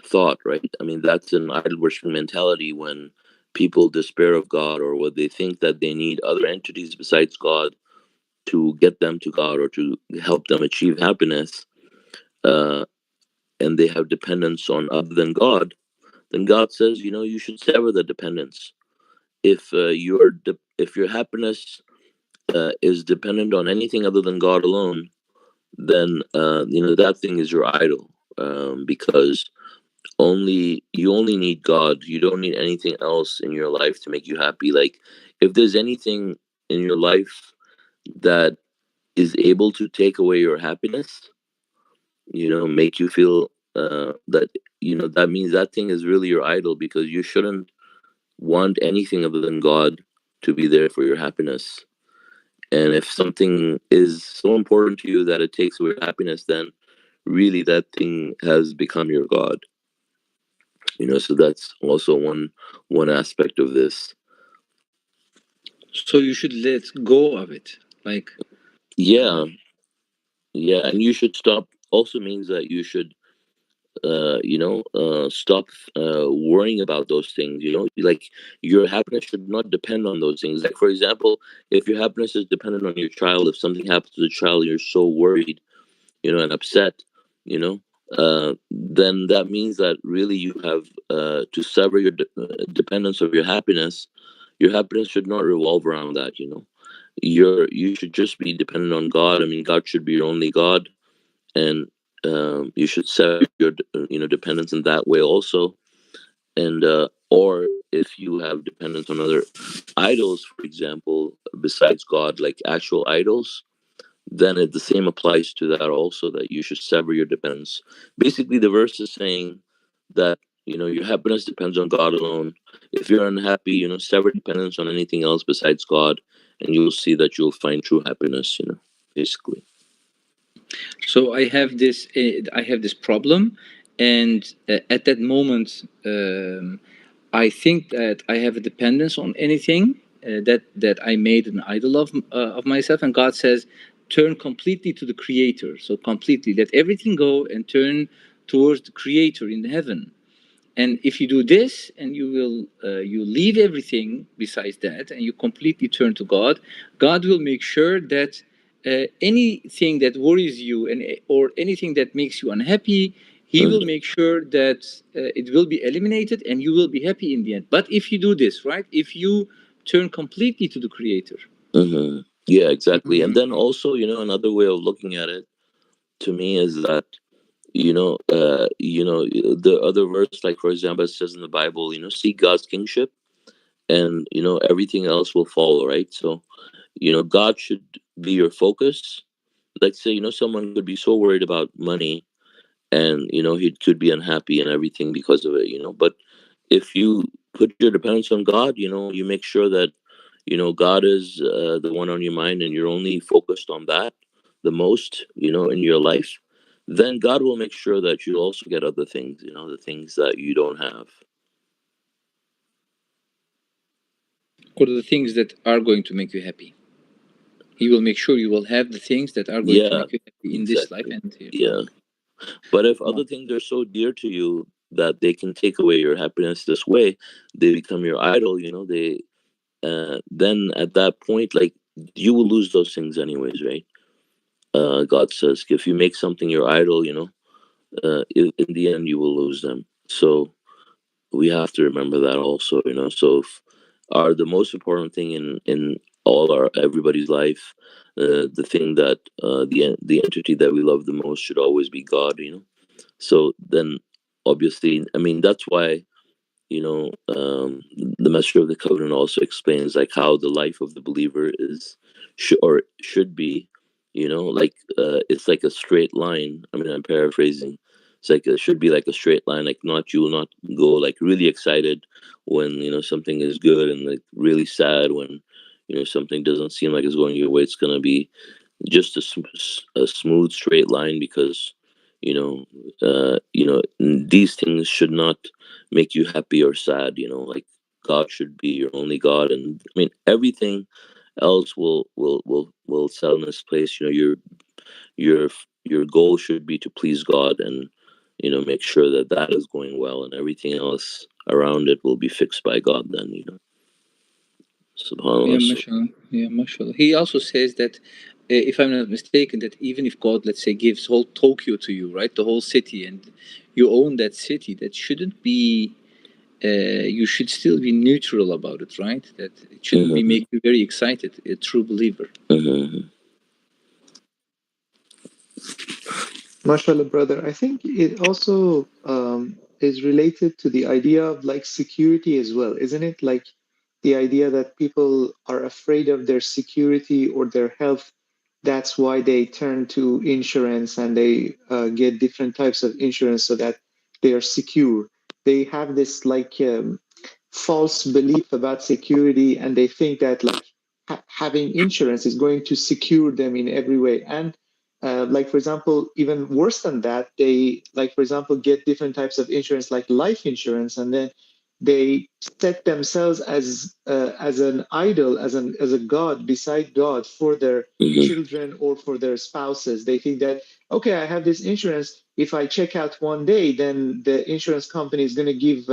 thought, right? I mean, that's an idol worshiping mentality when people despair of God, or when they think that they need other entities besides God to get them to God or to help them achieve happiness, uh, and they have dependence on other than God. Then God says, you should sever the dependence. If your happiness is dependent on anything other than God alone, then that thing is your idol, because you only need God. You don't need anything else in your life to make you happy. Like if there's anything in your life that is able to take away your happiness, make you feel that that means that thing is really your idol, because you shouldn't want anything other than God to be there for your happiness. And if something is so important to you that it takes away your happiness, then really that thing has become your God. So that's also one aspect of this. so you should let go of it, like Yeah, yeah, and you should stop. Also means that you should stop worrying about those things. Like your happiness should not depend on those things. Like, for example, if your happiness is dependent on your child, if something happens to the child, you're so worried, and upset, then that means that really you have to sever your dependence of your happiness. Your happiness should not revolve around that. You should just be dependent on God. I mean, God should be your only God, and you should set your dependence in that way also. And or if you have dependence on other idols, for example, besides God, like actual idols, then the same applies to that also, that you should sever your dependence. Basically, the verse is saying that your happiness depends on God alone. If you're unhappy, sever dependence on anything else besides God, and you'll see that you'll find true happiness. Basically. So I have this problem, and at that moment, I think that I have a dependence on anything that I made an idol of myself, and God says, turn completely to the Creator. So completely let everything go and turn towards the Creator in heaven. And if you do this, and you leave everything besides that, and you completely turn to God, God will make sure that anything that worries you or anything that makes you unhappy, He will make sure that it will be eliminated, and you will be happy in the end. But if you do this, right? If you turn completely to the Creator. Mm-hmm. Yeah, exactly. And then also, another way of looking at it to me is that the other verse, like for example, it says in the Bible, seek God's kingship, and everything else will follow, right? So God should be your focus. Let's say someone could be so worried about money, and he could be unhappy and everything because of it. But if you put your dependence on God, you make sure that God is the one on your mind, and you're only focused on that the most, in your life, then God will make sure that you also get other things, the things that you don't have. Or the things that are going to make you happy. He will make sure you will have the things that are going to make you happy in this life and here. Yeah. But if other things are so dear to you that they can take away your happiness this way, they become your idol, they then at that point, like, you will lose those things anyways, right? God says if you make something your idol, in the end you will lose them. So we have to remember that also, so if the most important thing in everybody's life, the thing that the entity that we love the most should always be God. So then obviously, I mean, that's why the Messenger of the Covenant also explains like how the life of the believer should be, like it's like a straight line. I mean, I'm paraphrasing. It's like it should be like a straight line. Like, you will not go like really excited when something is good, and like really sad when something doesn't seem like it's going your way. It's gonna be just a smooth straight line, because these things should not make you happy or sad. Like, God should be your only God, and I mean everything else will settle in its place. Your goal should be to please God, and make sure that that is going well, and everything else around it will be fixed by God then. SubhanAllah. Yeah, mashallah. Yeah, mashallah. He also says that, if I'm not mistaken, that even if God, let's say, gives whole Tokyo to you, right, the whole city, and you own that city, that shouldn't be. You should still be neutral about it, right? That it shouldn't be make you very excited. A true believer. MashaAllah, brother. I think it also is related to the idea of like security as well, isn't it? Like the idea that people are afraid of their security or their health. That's why they turn to insurance, and they get different types of insurance so that they are secure. They have this like false belief about security, and they think that like having insurance is going to secure them in every way. And like for example, even worse than that, they like for example get different types of insurance like life insurance, and then they set themselves as an idol, as a god beside God for their Hmm. children or for their spouses. They think that, okay, I have this insurance. If I check out one day, then the insurance company is going to give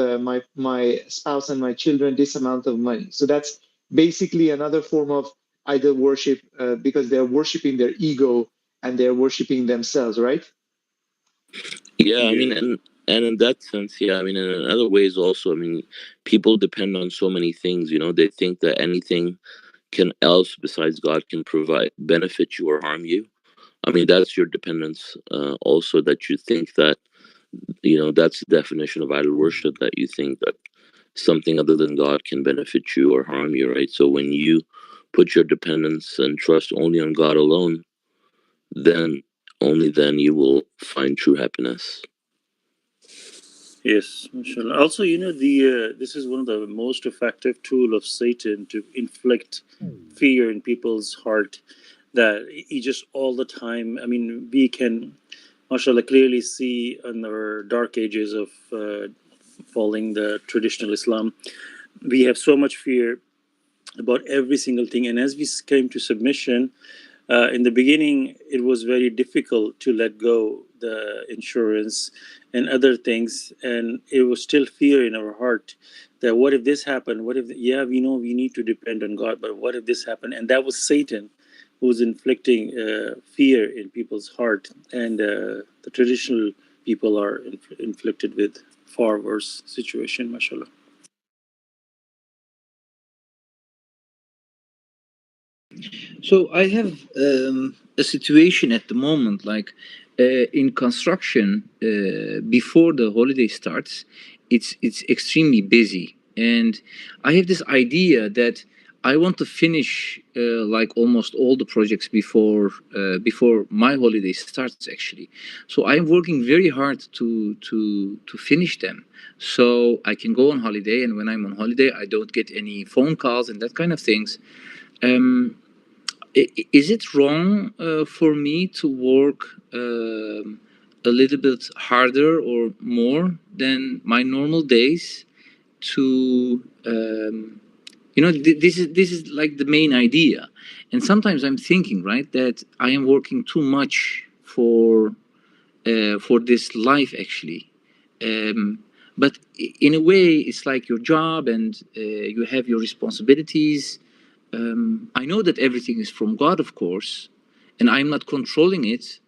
my spouse and my children this amount of money. So that's basically another form of idol worship, because they're worshiping their ego and they're worshiping themselves, right? Yeah, I mean, Yeah. and in that sense, yeah, I mean, and in other ways also, I mean, people depend on so many things. You know, they think that anything can else besides God can provide benefit you or harm you. I mean, that's your dependence. Also, that you think that, you know, that's the definition of idol worship, that you think that something other than God can benefit you or harm you, right? So when you put your dependence and trust only on God alone, then only then you will find true happiness. Yes, mashallah. Also, you know, the this is one of the most effective tool of Satan to inflict fear in people's heart. That he just all the time. I mean, we can, mashallah, clearly see in our dark ages of following the traditional Islam, we have so much fear about every single thing. And as we came to submission, in the beginning, it was very difficult to let go the insurance and other things, and it was still fear in our heart that what if this happened? What if? Yeah, we know we need to depend on God, but what if this happened? And that was Satan, who was inflicting fear in people's heart, and the traditional people are inflicted with far worse situation, mashallah. So I have a situation at the moment, like in construction, before the holiday starts, it's extremely busy, and I have this idea that I want to finish like almost all the projects before my holiday starts actually. So I'm working very hard to finish them, so I can go on holiday, and when I'm on holiday, I don't get any phone calls and that kind of things. Um, is it wrong for me to work a little bit harder or more than my normal days to this is like the main idea, and sometimes I'm thinking, right, that I am working too much for this life actually. um, but in a way it's like your job, and you have your responsibilities. I know that everything is from God, of course, and I'm not controlling it.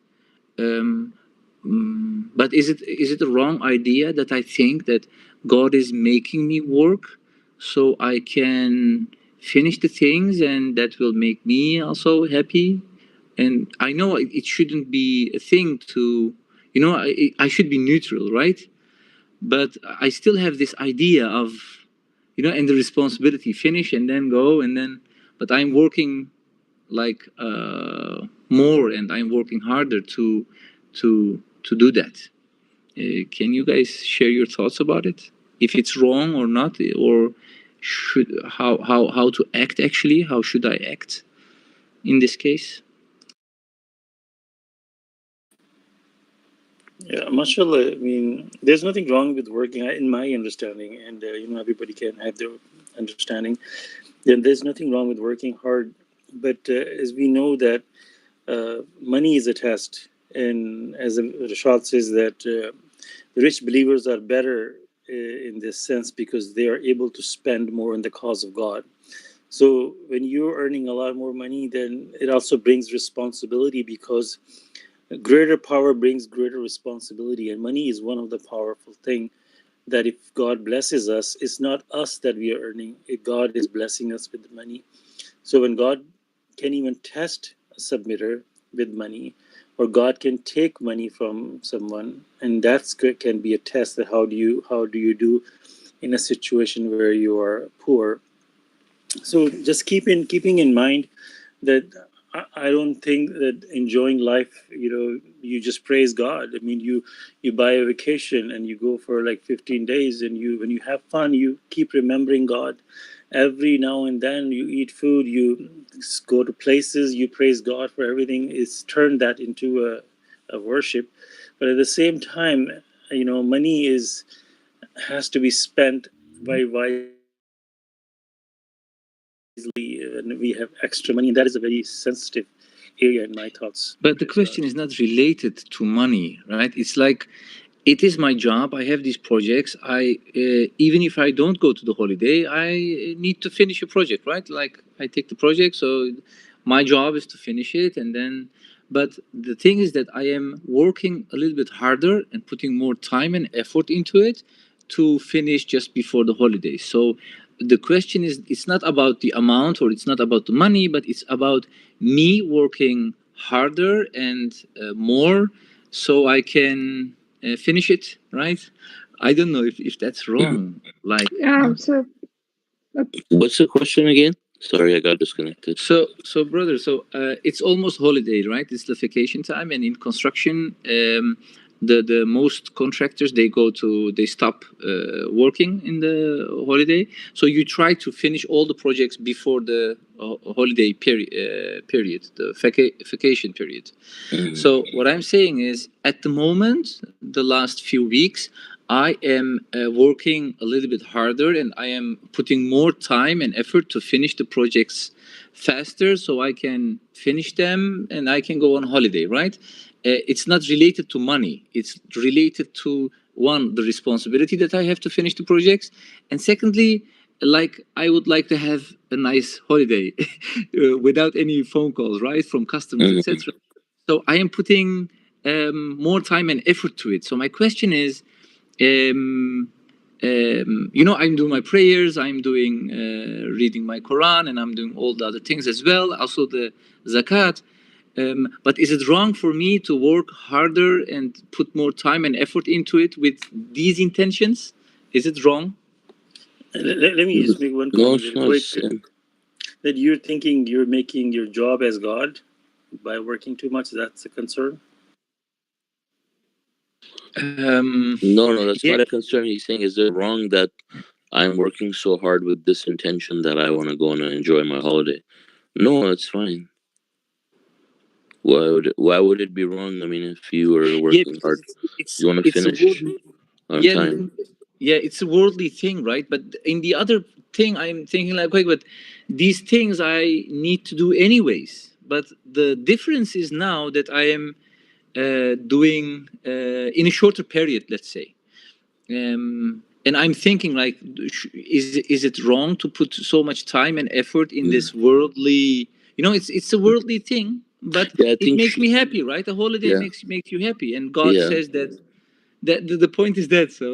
Um, but is it a wrong idea that I think that God is making me work so I can finish the things, and that will make me also happy? And I know it shouldn't be a thing to, I should be neutral, right? But I still have this idea of, and the responsibility, finish and then go, and then, but I'm working like more, and I'm working harder to do that. Can you guys share your thoughts about it, if it's wrong or not, or should how to act actually, how should I act in this case? Yeah, mashallah. I mean, there's nothing wrong with working, in my understanding, and you know, everybody can have their understanding. Then there's nothing wrong with working hard, but as we know that money is a test, and as Rashad says that the rich believers are better in this sense because they are able to spend more in the cause of God. So when you're earning a lot more money, then it also brings responsibility, because greater power brings greater responsibility, and money is one of the powerful thing that if God blesses us, it's not us that we are earning, God is blessing us with the money. So when God can even test a submitter with money, or God can take money from someone, and that's can be a test that how do you do in a situation where you are poor. So just keeping in mind that I don't think that enjoying life, you know, you just praise God. I mean, you buy a vacation and you go for like 15 days, and you when you have fun, you keep remembering God. Every now and then you eat food, you go to places, you praise God for everything. It's turned that into a worship. But at the same time, you know, money has to be spent wisely when we have extra money, and that is a very sensitive area in my thoughts. But the question is not related to money, right? It's like, it is my job. I have these projects. Even if I don't go to the holiday, I need to finish a project, right? Like, I take the project, so my job is to finish it, and then. But the thing is that I am working a little bit harder and putting more time and effort into it to finish just before the holidays. So the question is, it's not about the amount or it's not about the money, but it's about me working harder and more, so I can finish it, right? I don't know if that's wrong. Like, So What's the question again? Sorry, I got disconnected. so brother, it's almost holiday, right? It's the vacation time, and in construction, the most contractors, they stop working in the holiday. So you try to finish all the projects before the holiday period, the vacation period. So what I'm saying is, at the moment, the last few weeks, I am working a little bit harder, and I am putting more time and effort to finish the projects faster, so I can finish them and I can go on holiday, right? It's not related to money. It's related to, one, the responsibility that I have to finish the projects, and secondly, like, I would like to have a nice holiday without any phone calls, right, from customers, etc. So I am putting more time and effort to it. So my question is, I'm doing my prayers, I'm doing reading my Quran, and I'm doing all the other things as well, also the zakat. But is it wrong for me to work harder and put more time and effort into it with these intentions? Is it wrong? Let me just make one No, comment it's real not quick. sin. That you're thinking you're making your job as God by working too much. That's a concern. No, that's Yeah. not a concern. He's saying, is it wrong that I'm working so hard with this intention that I want to go and enjoy my holiday? No, it's fine. Why would it be wrong? I mean, if you were working hard, you want to finish on yeah, time. yeah, it's a worldly thing, right? But in the other thing, I'm thinking like, wait, but these things I need to do anyways. But the difference is now that I am doing in a shorter period, let's say. And I'm thinking like, is it wrong to put so much time and effort in this worldly? It's a worldly thing, but Yeah, I it think makes me happy, right? A holiday Yeah. makes you happy, and God Yeah. says that the point is that. So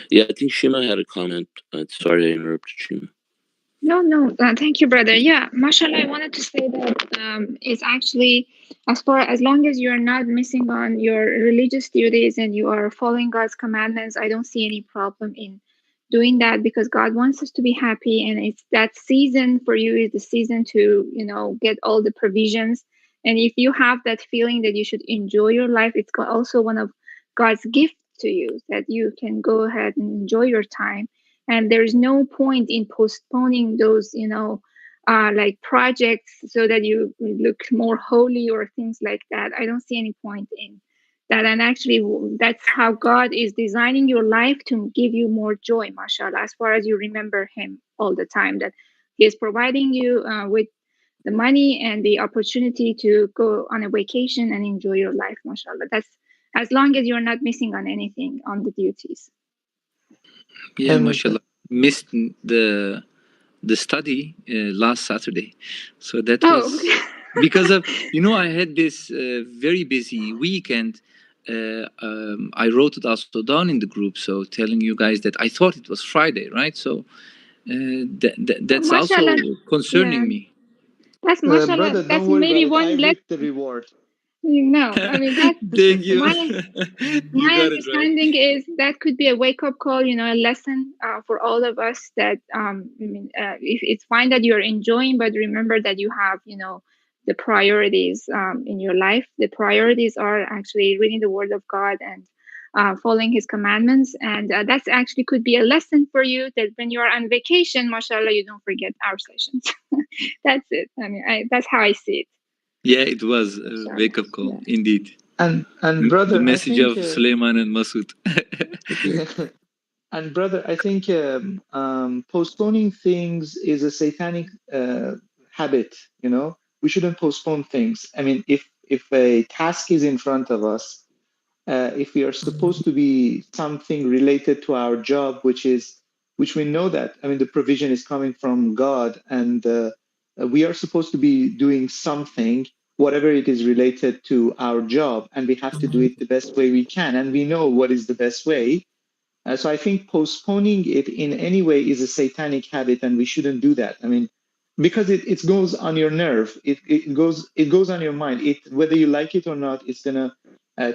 Yeah, I think Shima had a comment. Sorry I interrupted Shima. No, thank you, brother. Yeah, mashallah, I wanted to say that it's actually, as long as you're not missing on your religious duties and you are following God's commandments, I don't see any problem in doing that, because God wants us to be happy, and it's that season for you is the season to, get all the provisions. And if you have that feeling that you should enjoy your life, it's also one of God's gifts to you, that you can go ahead and enjoy your time. And there's no point in postponing those like projects so that you look more holy or things like that. I don't see any point in that. And actually, that's how God is designing your life, to give you more joy, mashallah, as far as you remember him all the time, that he is providing you with the money and the opportunity to go on a vacation and enjoy your life, mashallah. That's as long as you're not missing on anything on the duties. yeah, And- mashallah, missed the study last Saturday, so that was because of I had this very busy week, and I wrote it also down in the group, so telling you guys that I thought it was Friday, right? So that's also Mashallah. concerning Yeah. me. That's mashallah. brother, That's don't worry maybe about it. I one less. reap the reward. No, I mean that's Thank you. my You got it right. understanding is that could be a wake up call, a lesson for all of us. That if it's fine that you're enjoying, but remember that you have the priorities in your life. The priorities are actually reading the Word of God and following His commandments, and that's actually could be a lesson for you, that when you are on vacation, mashallah, you don't forget our sessions. That's it. I mean, that's how I see it. Yeah, it was a wake up call, indeed. And brother, The message I think, of Suleiman and Masood. And brother, I think postponing things is a satanic habit. You know, we shouldn't postpone things. I mean, if a task is in front of us, if we are supposed to be something related to our job, which we know that, I mean, the provision is coming from God, and we are supposed to be doing something, whatever it is related to our job, and we have to do it the best way we can, and we know what is the best way. So I think postponing it in any way is a satanic habit, and we shouldn't do that. I mean, because it goes on your nerve, it goes on your mind. It, whether you like it or not, it's gonna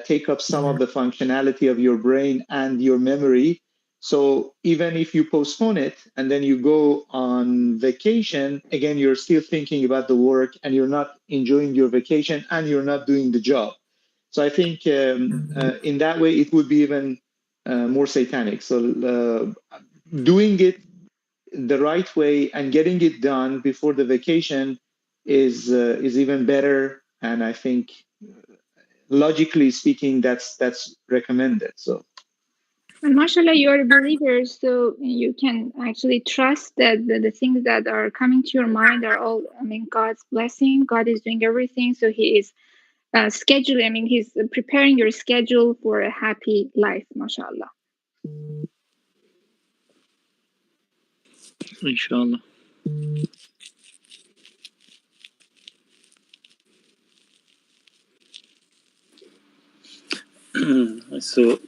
take up some of the functionality of your brain and your memory. So even if you postpone it and then you go on vacation, again, you're still thinking about the work, and you're not enjoying your vacation, and you're not doing the job. So I think in that way, it would be even more satanic. So doing it the right way and getting it done before the vacation is even better. And I think, logically speaking, that's recommended. So And mashallah, you are a believer, so you can actually trust that the things that are coming to your mind are all, I mean, God's blessing. God is doing everything. So He is scheduling, I mean, He's preparing your schedule for a happy life, mashallah. Inshallah. So,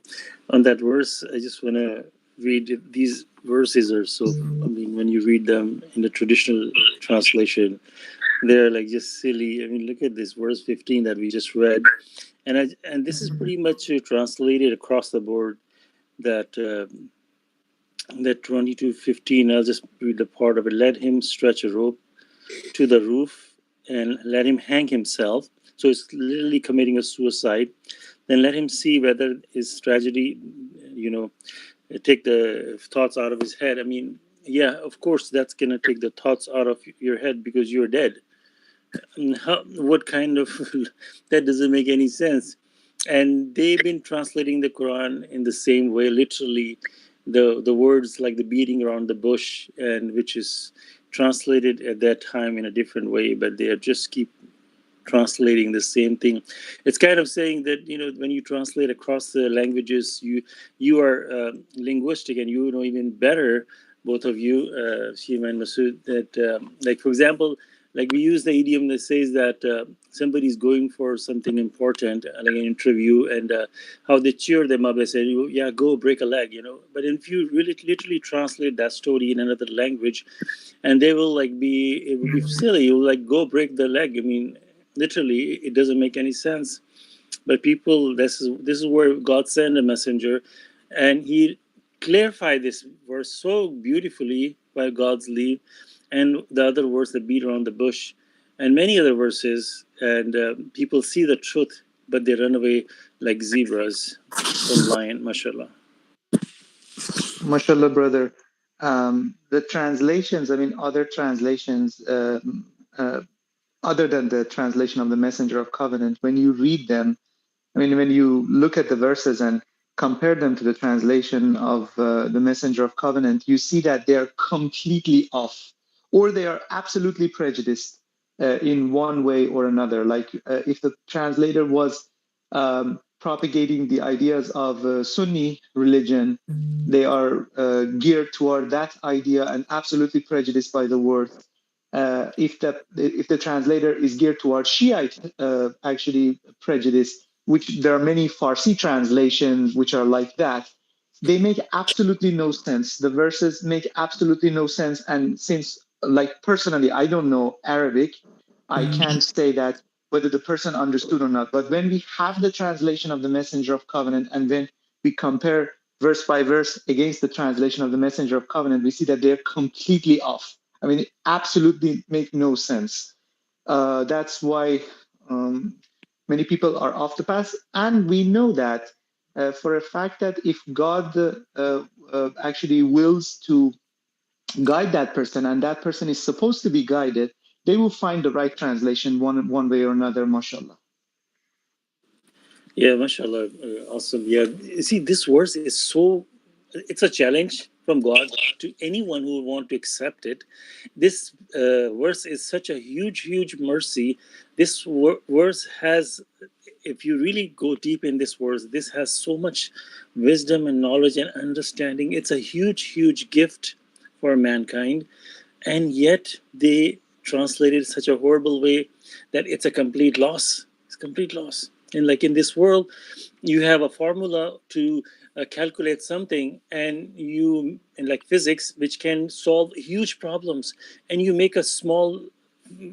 on that verse, I just want to read it. These verses are so, I mean, when you read them in the traditional translation, they're like just silly. I mean, look at this verse 15 that we just read. And this is pretty much translated across the board, that that 22:15. I'll just read the part of it. Let him stretch a rope to the roof and let him hang himself. So it's literally committing a suicide. Then let him see whether his tragedy, you know, take the thoughts out of his head. I mean, yeah, of course, that's going to take the thoughts out of your head because you're dead. What kind of, that doesn't make any sense. And they've been translating the Quran in the same way, literally, the words like the beating around the bush, and which is translated at that time in a different way, but they just keep translating the same thing. It's kind of saying that, you know, when you translate across the languages, you are linguistic, and you know even better, both of you, Shima and Masood, that like, for example, like we use the idiom that says that somebody's going for something important, like an interview, and how they cheer them up. They say, yeah, go break a leg, you know. But if you really literally translate that story in another language, and they will like be, it would be silly. You will like, go break the leg. I mean, literally, it doesn't make any sense. But people, this is where God sent a messenger, and he clarified this verse so beautifully by God's leave, and the other verse, the beat around the bush, and many other verses, and people see the truth, but they run away like zebras from lion. Mashallah. mashallah, brother. The translations, I mean, other translations, uh, other than the translation of the Messenger of Covenant, when you read them, I mean, when you look at the verses and compare them to the translation of the Messenger of Covenant, you see that they are completely off, or they are absolutely prejudiced in one way or another. Like if the translator was propagating the ideas of Sunni religion, they are geared toward that idea and absolutely prejudiced by the word. If the translator is geared towards Shiite, actually prejudiced, which there are many Farsi translations which are like that, they make absolutely no sense. The verses make absolutely no sense. And since, like, personally, I don't know Arabic, I can't say that whether the person understood or not. But when we have the translation of the Messenger of Covenant, and then we compare verse by verse against the translation of the Messenger of Covenant, we see that they're completely off. I mean, it absolutely make no sense. That's why many people are off the path. And we know that for a fact that if God actually wills to guide that person, and that person is supposed to be guided, they will find the right translation one way or another, mashallah. Yeah, mashallah, awesome. Yeah, you see, this verse is so, it's a challenge from God to anyone who want to accept it. This verse is such a huge mercy. This verse has, if you really go deep in this verse, this has so much wisdom and knowledge and understanding. It's a huge gift for mankind, and yet they translate it such a horrible way that it's a complete loss. It's a complete loss. And like in this world, you have a formula to calculate something, and you, in like physics, which can solve huge problems, and you make a small,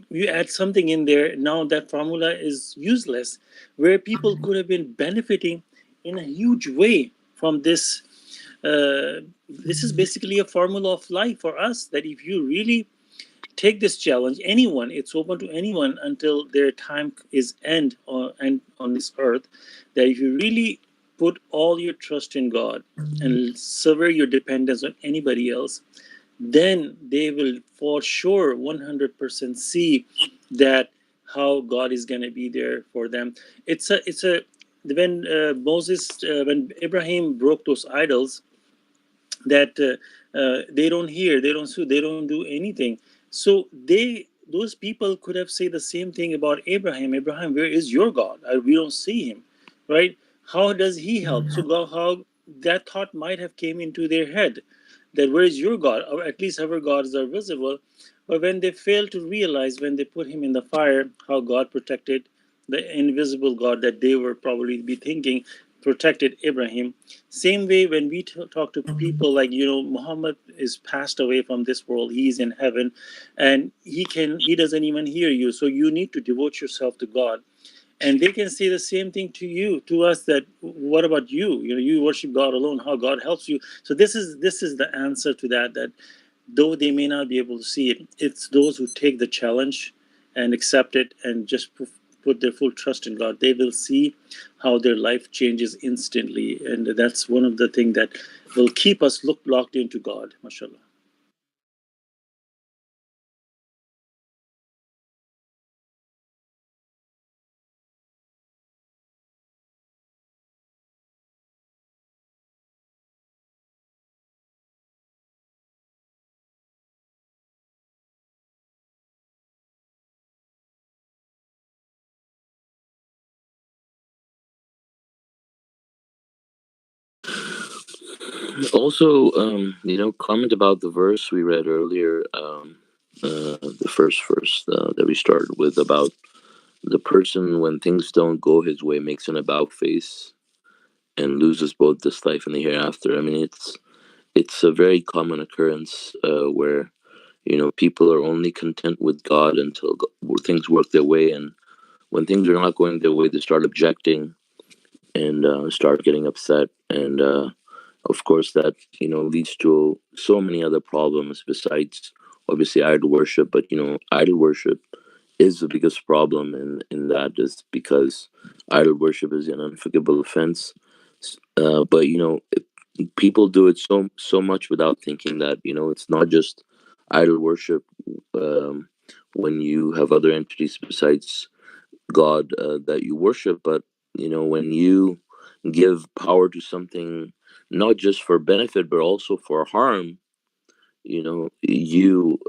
you add something in there, now that formula is useless, where people could have been benefiting in a huge way from this. This is basically a formula of life for us, that if you really take this challenge, anyone, it's open to anyone until their time is end on this earth, that if you really put all your trust in God and sever your dependence on anybody else, then they will for sure 100% see that how God is going to be there for them. It's a when Moses, when Abraham broke those idols, that they don't hear, they don't see, they don't do anything. So those people could have said the same thing about Abraham. Abraham, where is your God? We don't see him, right? How does he help? So how that thought might have came into their head, that where is your God? Or at least our gods are visible. But when they failed to realize, when they put him in the fire, how God protected the invisible God that they were probably be thinking protected Abraham. Same way when we talk to people like, Muhammad is passed away from this world, he's in heaven, and he doesn't even hear you, so you need to devote yourself to God. And they can say the same thing to us, that what about you, you worship God alone, how God helps you. So this is the answer to that, that though they may not be able to see it, it's those who take the challenge and accept it and just put their full trust in God. They will see how their life changes instantly, and that's one of the things that will keep us locked into God. MashaAllah. Also, comment about the verse we read earlier, the first verse that we started with, about the person when things don't go his way makes an about face and loses both this life and the hereafter. I mean, it's a very common occurrence where people are only content with God until things work their way, and when things are not going their way, they start objecting and start getting upset, and of course that leads to so many other problems besides obviously idol worship. But idol worship is the biggest problem in that, is because idol worship is an unforgivable offense. But people do it so much without thinking that it's not just idol worship. um, when you have other entities besides God that you worship, but when you give power to something not just for benefit but also for harm, you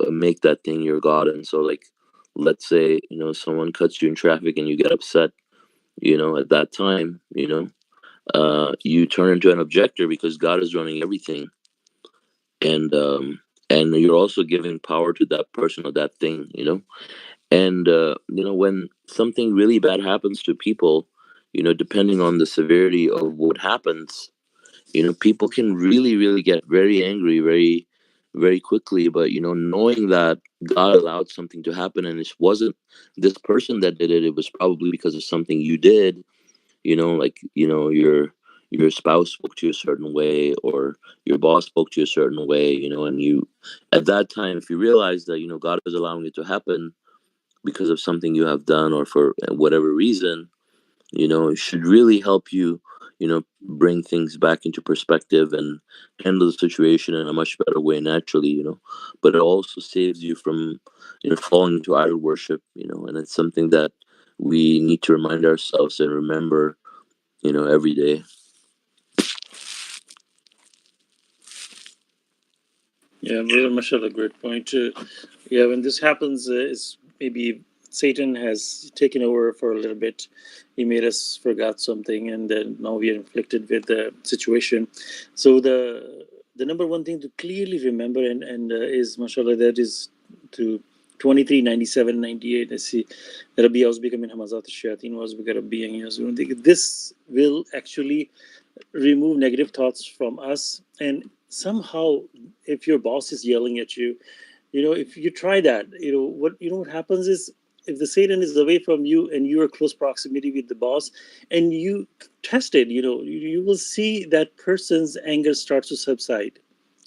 make that thing your God. And so, like, let's say someone cuts you in traffic and you get upset. At that time, you turn into an objector because God is running everything, and you're also giving power to that person or that thing. And when something really bad happens to people, depending on the severity of what happens, people can really get very angry very quickly. But knowing that God allowed something to happen, and it wasn't this person that did it, it was probably because of something you did. Like your spouse spoke to you a certain way, or your boss spoke to you a certain way. And you, at that time, if you realize that God is allowing it to happen because of something you have done or for whatever reason, it should really help you, bring things back into perspective and handle the situation in a much better way naturally. But it also saves you from, falling into idol worship. And it's something that we need to remind ourselves and remember, every day. Yeah, brother, mashallah, great point. Yeah, when this happens, is maybe Satan has taken over for a little bit. He made us forgot something, and then now we are inflicted with the situation. So the number one thing to clearly remember and is mashallah, that is to 23, 97, 98. I see Rabbi was becoming Hamazat al-Shayateen was Rabbi Yazun. This will actually remove negative thoughts from us, and somehow if your boss is yelling at you, if you try that, what happens is, if the Satan is away from you and you are close proximity with the boss, and you test it, you will see that person's anger starts to subside,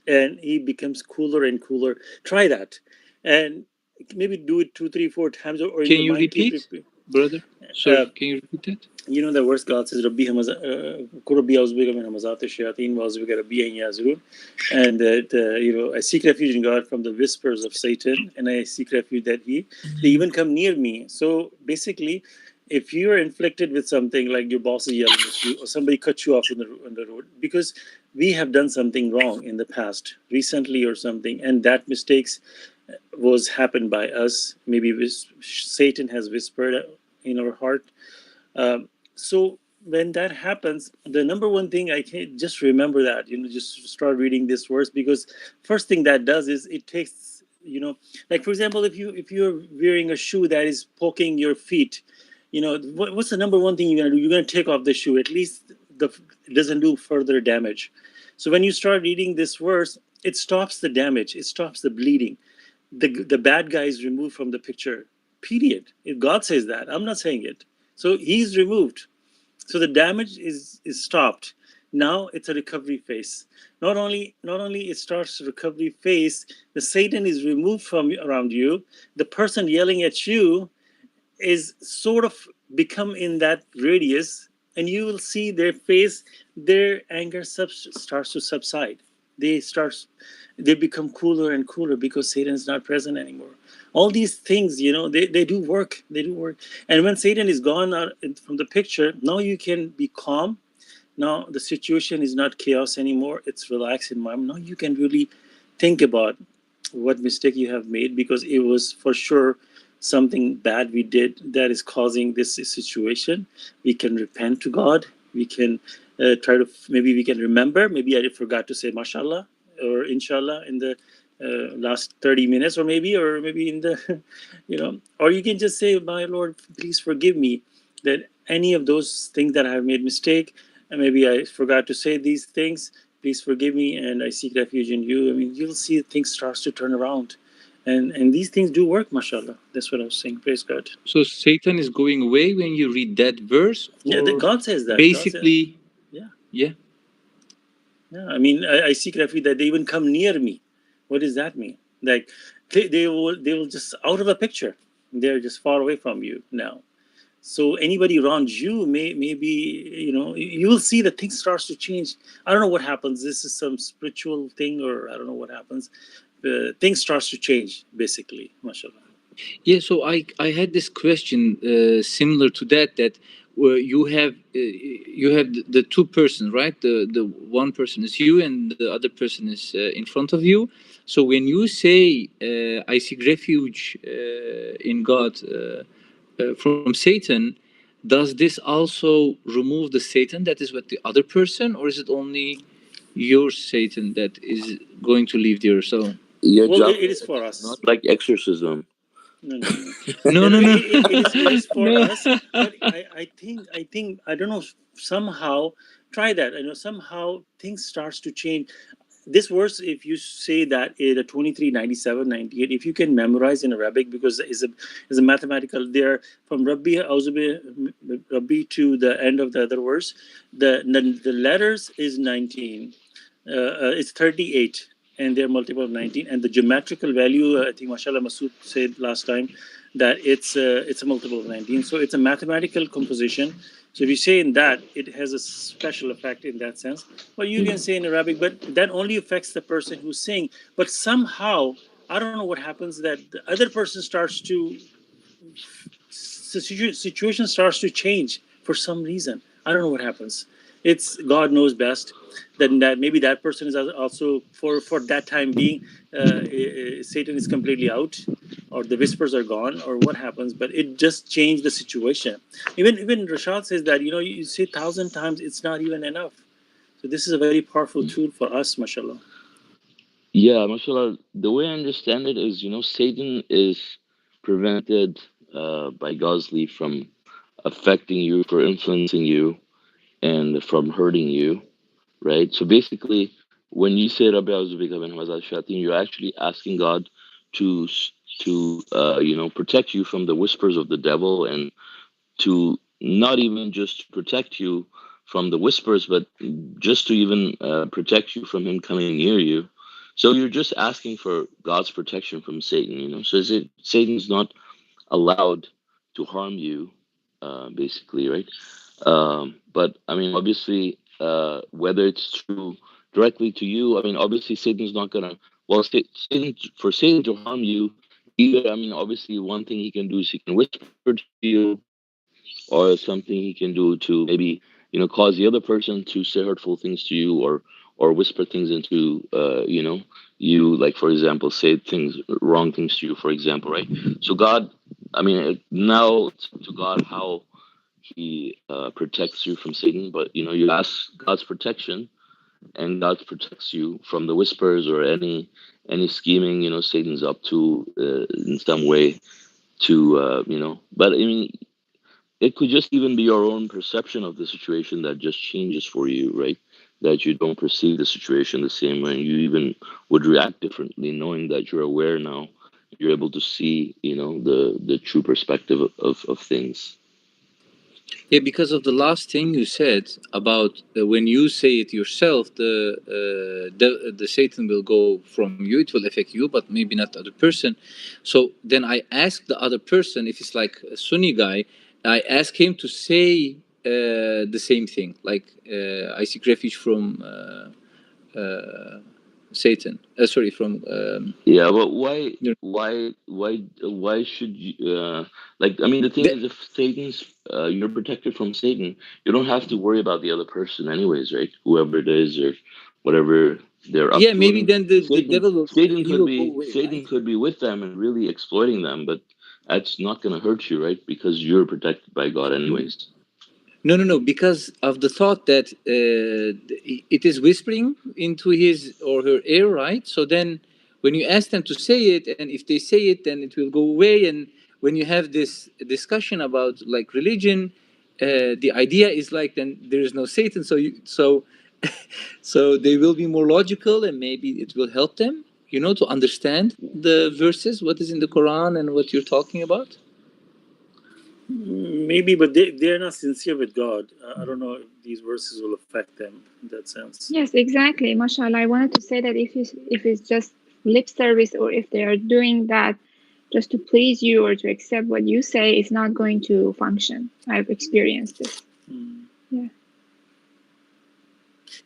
and he becomes cooler and cooler. Try that, and maybe do it 2, 3, 4 times, or in Can your you mind keep repeat, repeat. brother? Sorry, can you repeat that? The verse God says, Rabbi Auzubillahi min hamazati shayateen wa auzubika Rabbi an yazrun. And that, I seek refuge in God from the whispers of Satan, and I seek refuge that they even come near me. So basically, if you're inflicted with something like your boss is yelling at you, or somebody cut you off on the road, because we have done something wrong in the past, recently or something, and that mistakes was happened by us. Maybe Satan has whispered in our heart. So when that happens, the number one thing I can just remember that, just start reading this verse, because first thing that does is it takes, like for example, if you're wearing a shoe that is poking your feet, what's the number one thing you're gonna do? You're gonna take off the shoe. At least it doesn't do further damage. So when you start reading this verse, it stops the damage. It stops the bleeding. The bad guy is removed from the picture. Period. If God says that, I'm not saying it. So he's removed. So the damage is stopped. Now it's a recovery phase. Not only it starts the recovery phase, the Satan is removed from around you. The person yelling at you is sort of become in that radius, and you will see their face, their anger starts to subside. They become cooler and cooler because Satan is not present anymore. All these things, they do work. They do work. And when Satan is gone out from the picture, now you can be calm. Now the situation is not chaos anymore. It's relaxed environment. Now you can really think about what mistake you have made, because it was for sure something bad we did that is causing this situation. We can repent to God. We can maybe we can remember. Maybe I forgot to say mashallah or inshallah in the last 30 minutes, or maybe in the, or you can just say, my Lord, please forgive me that any of those things that I have made mistake, and maybe I forgot to say these things. Please forgive me, and I seek refuge in you. I mean, you'll see things starts to turn around, and these things do work, mashallah. That's what I was saying. Praise God. So Satan is going away when you read that verse? Yeah, God says that. Basically, yeah. Yeah. Yeah, I mean, I seek refuge that they even come near me. What does that mean? Like they will just out of the picture. They're just far away from you now. So anybody around you maybe you will see that things starts to change. I don't know what happens. This is some spiritual thing, or I don't know what happens. Things starts to change basically, mashallah. Yeah, so I had this question similar to that you have the two persons, right? The one person is you and the other person is in front of you. So when you say I seek refuge in God from Satan, does this also remove the Satan that is with the other person, or is it only your Satan that is going to leave there? So Yeah, Well, Jafar, it is for it's us. not like exorcism. No. no. It is for No. us. But I think I don't know. Somehow try that. I know somehow things starts to change. This verse, if you say that the 23, 97, 98, if you can memorize in Arabic, because it's a mathematical. There from Rabbi to the end of the other verse, the letters is 19. It's 38, and they're multiple of 19, and the geometrical value, I think mashallah Masood said last time that it's a multiple of 19, so it's a mathematical composition. So if you say in that, it has a special effect in that sense. Well, you can say in Arabic, but that only affects the person who's saying. But somehow, I don't know what happens, that the other person starts to, the situation starts to change for some reason. I don't know what happens. It's God knows best. Then that maybe that person is also for that time being, Satan is completely out, or the whispers are gone, or what happens. But it just changed the situation. Even Rashad says that you say 1,000 times, it's not even enough. So this is a very powerful tool for us, mashallah. Yeah, mashallah. The way I understand it is, Satan is prevented by Ghazli from affecting you, for influencing you, and from hurting you, right? So basically, when you say Rabbi Auzubika bin Hamaz al-Shayateen, you're actually asking God to protect you from the whispers of the devil, and to not even just protect you from the whispers, but just to even protect you from him coming near you. So you're just asking for God's protection from Satan. So Satan's not allowed to harm you, basically, right? But I mean, obviously, whether it's true directly to you, I mean, obviously, Satan's not gonna. Well, for Satan to harm you, either, I mean, obviously, one thing he can do is he can whisper to you, or something he can do to maybe cause the other person to say hurtful things to you, or whisper things into you, like, for example, say wrong things to you, for example, right? So God, I mean, now it's up to God how he protects you from Satan, but you ask God's protection, and God protects you from the whispers or any scheming Satan's up to in some way to but I mean, it could just even be your own perception of the situation that just changes for you, right? That you don't perceive the situation the same way, and you even would react differently, knowing that you're aware now. You're able to see, the true perspective of things. Yeah, because of the last thing you said about when you say it yourself, the Satan will go from you. It will affect you, but maybe not the other person. So then I ask the other person, if it's like a Sunni guy, I ask him to say the same thing, like I seek refuge from Satan. Sorry, from Yeah, but why you know, why should you like, I mean, the thing the, is, if Satan's you're protected from Satan, you don't have to worry about the other person anyways, right? Whoever it is, or whatever they're up yeah, to. I maybe mean, then the devil will, he will go away, Satan right? could be with them and really exploiting them, but that's not going to hurt you, right? Because you're protected by God anyways. No, no, no, because of the thought that it is whispering into his or her ear, right? So then when you ask them to say it, and if they say it, then it will go away. And when you have this discussion about like religion, the idea is like then there is no Satan. So they will be more logical, and maybe it will help them, to understand the verses, what is in the Quran and what you're talking about. Maybe, but they're not sincere with God. I don't know if these verses will affect them in that sense. Yes, exactly. MashaAllah. I wanted to say that if it's just lip service, or if they are doing that just to please you or to accept what you say, it's not going to function. I've experienced this. Yeah.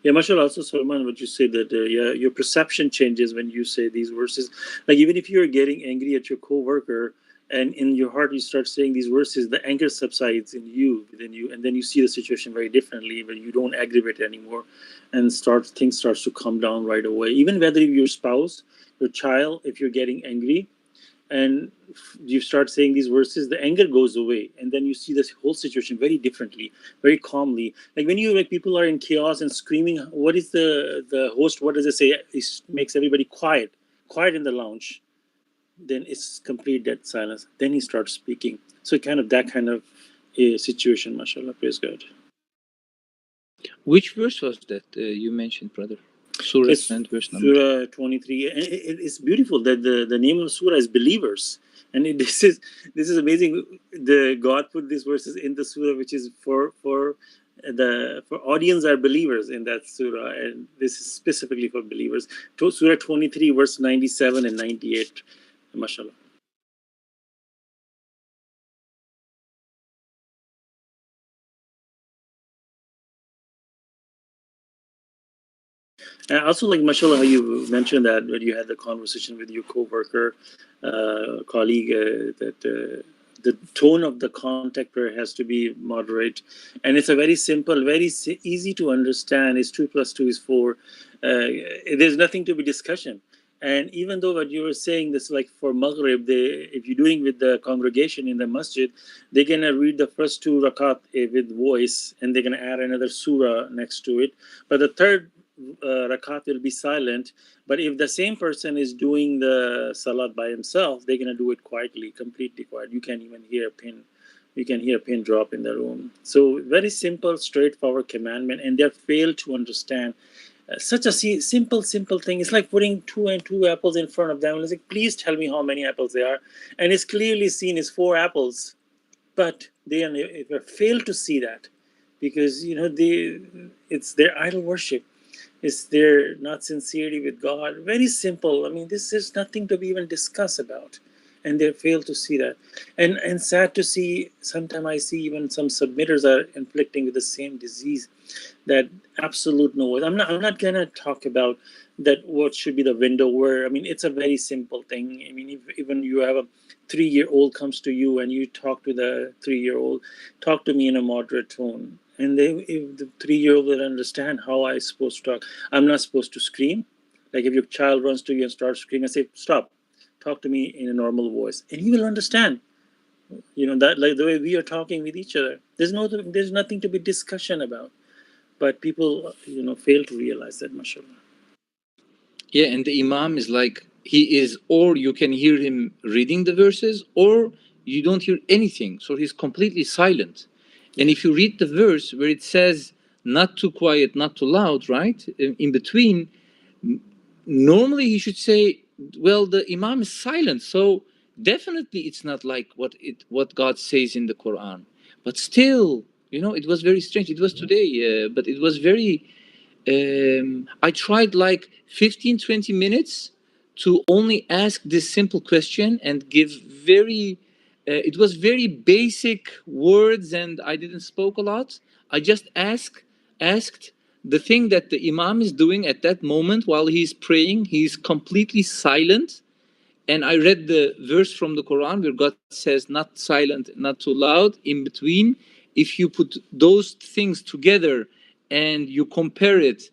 Yeah, mashallah. Also, Salman, what you said that yeah, your perception changes when you say these verses. Like, even if you're getting angry at your coworker, and in your heart you start saying these verses, the anger subsides in you, and then you see the situation very differently, when you don't aggravate anymore, and things starts to calm down right away. Even whether your spouse, your child, if you're getting angry, and you start saying these verses, the anger goes away, and then you see this whole situation very differently, very calmly. Like when people are in chaos and screaming, what is the host, what does it say? It makes everybody quiet in the lounge. Then it's complete dead silence, then he starts speaking. So that kind of a situation, mashallah, praise God. Which verse was that you mentioned, brother? Surah It's and verse number. Surah 23. And it's beautiful that the name of Surah is Believers. And this is amazing. The God put these verses in the Surah, which is for audience are believers in that Surah. And this is specifically for believers. Surah 23, verse 97 and 98. MashaAllah. And also, like, mashallah, how you mentioned that when you had the conversation with your coworker, colleague, that the tone of the contact prayer has to be moderate, and it's a very simple, very easy to understand. It's 2 plus 2 is 4. There's nothing to be discussion. And even though what you were saying, this like for Maghrib, if you're doing with the congregation in the masjid, they're gonna read the first 2 rakat with voice, and they're gonna add another surah next to it. But the third rakat will be silent. But if the same person is doing the salat by himself, they're gonna do it quietly, completely quiet. You can't even hear a pin. You can hear a pin drop in the room. So very simple, straightforward commandment, and they fail to understand such a simple thing. It's like putting 2 and 2 apples in front of them, and it's like, please tell me how many apples they are, and it's clearly seen as 4 apples, but they fail to see that, because it's their idol worship. It's their not sincerity with God. Very simple. I mean, this is nothing to be even discuss about, and they fail to see that. And sad to see. Sometimes I see even some submitters are inflicting with the same disease. That absolute noise. I'm not gonna talk about that. What should be the window where? I mean, it's a very simple thing. I mean, if even you have a 3-year-old comes to you and you talk to the 3-year-old, talk to me in a moderate tone. And if the 3-year-old will understand how I'm supposed to talk. I'm not supposed to scream. Like if your child runs to you and starts screaming, I say, stop, talk to me in a normal voice, and he will understand. That like the way we are talking with each other. There's nothing to be discussion about. But people, fail to realize that, mashallah. Yeah, and the Imam is like, he is, or you can hear him reading the verses, or you don't hear anything. So he's completely silent. And if you read the verse where it says, not too quiet, not too loud, right? In between, normally he should say, well, the Imam is silent. So definitely it's not like what God says in the Quran. But still, it was very strange. It was today, but it was very I tried like 15-20 minutes to only ask this simple question and give it was very basic words, and I didn't spoke a lot. I just asked the thing that the Imam is doing at that moment while he's praying. He's completely silent, and I read the verse from the Quran where God says, not silent, not too loud. In between, if you put those things together and you compare it,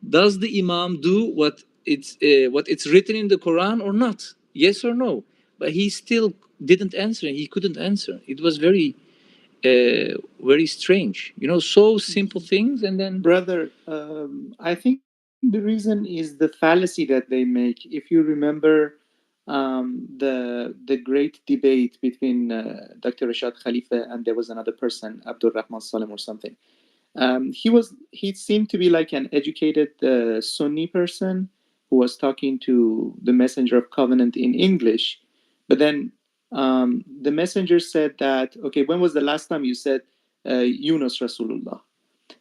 does the Imam do what it's written in the Quran or not? Yes or no? But he still didn't answer. He couldn't answer. It was very strange. So simple things, and then Brother, I think the reason is the fallacy that they make. If you remember the great debate between Dr. Rashad Khalifa and there was another person, Abdul Rahman Salem or something. He seemed to be like an educated Sunni person who was talking to the Messenger of Covenant in English, but then the messenger said that, okay, when was the last time you said Yunus Rasulullah?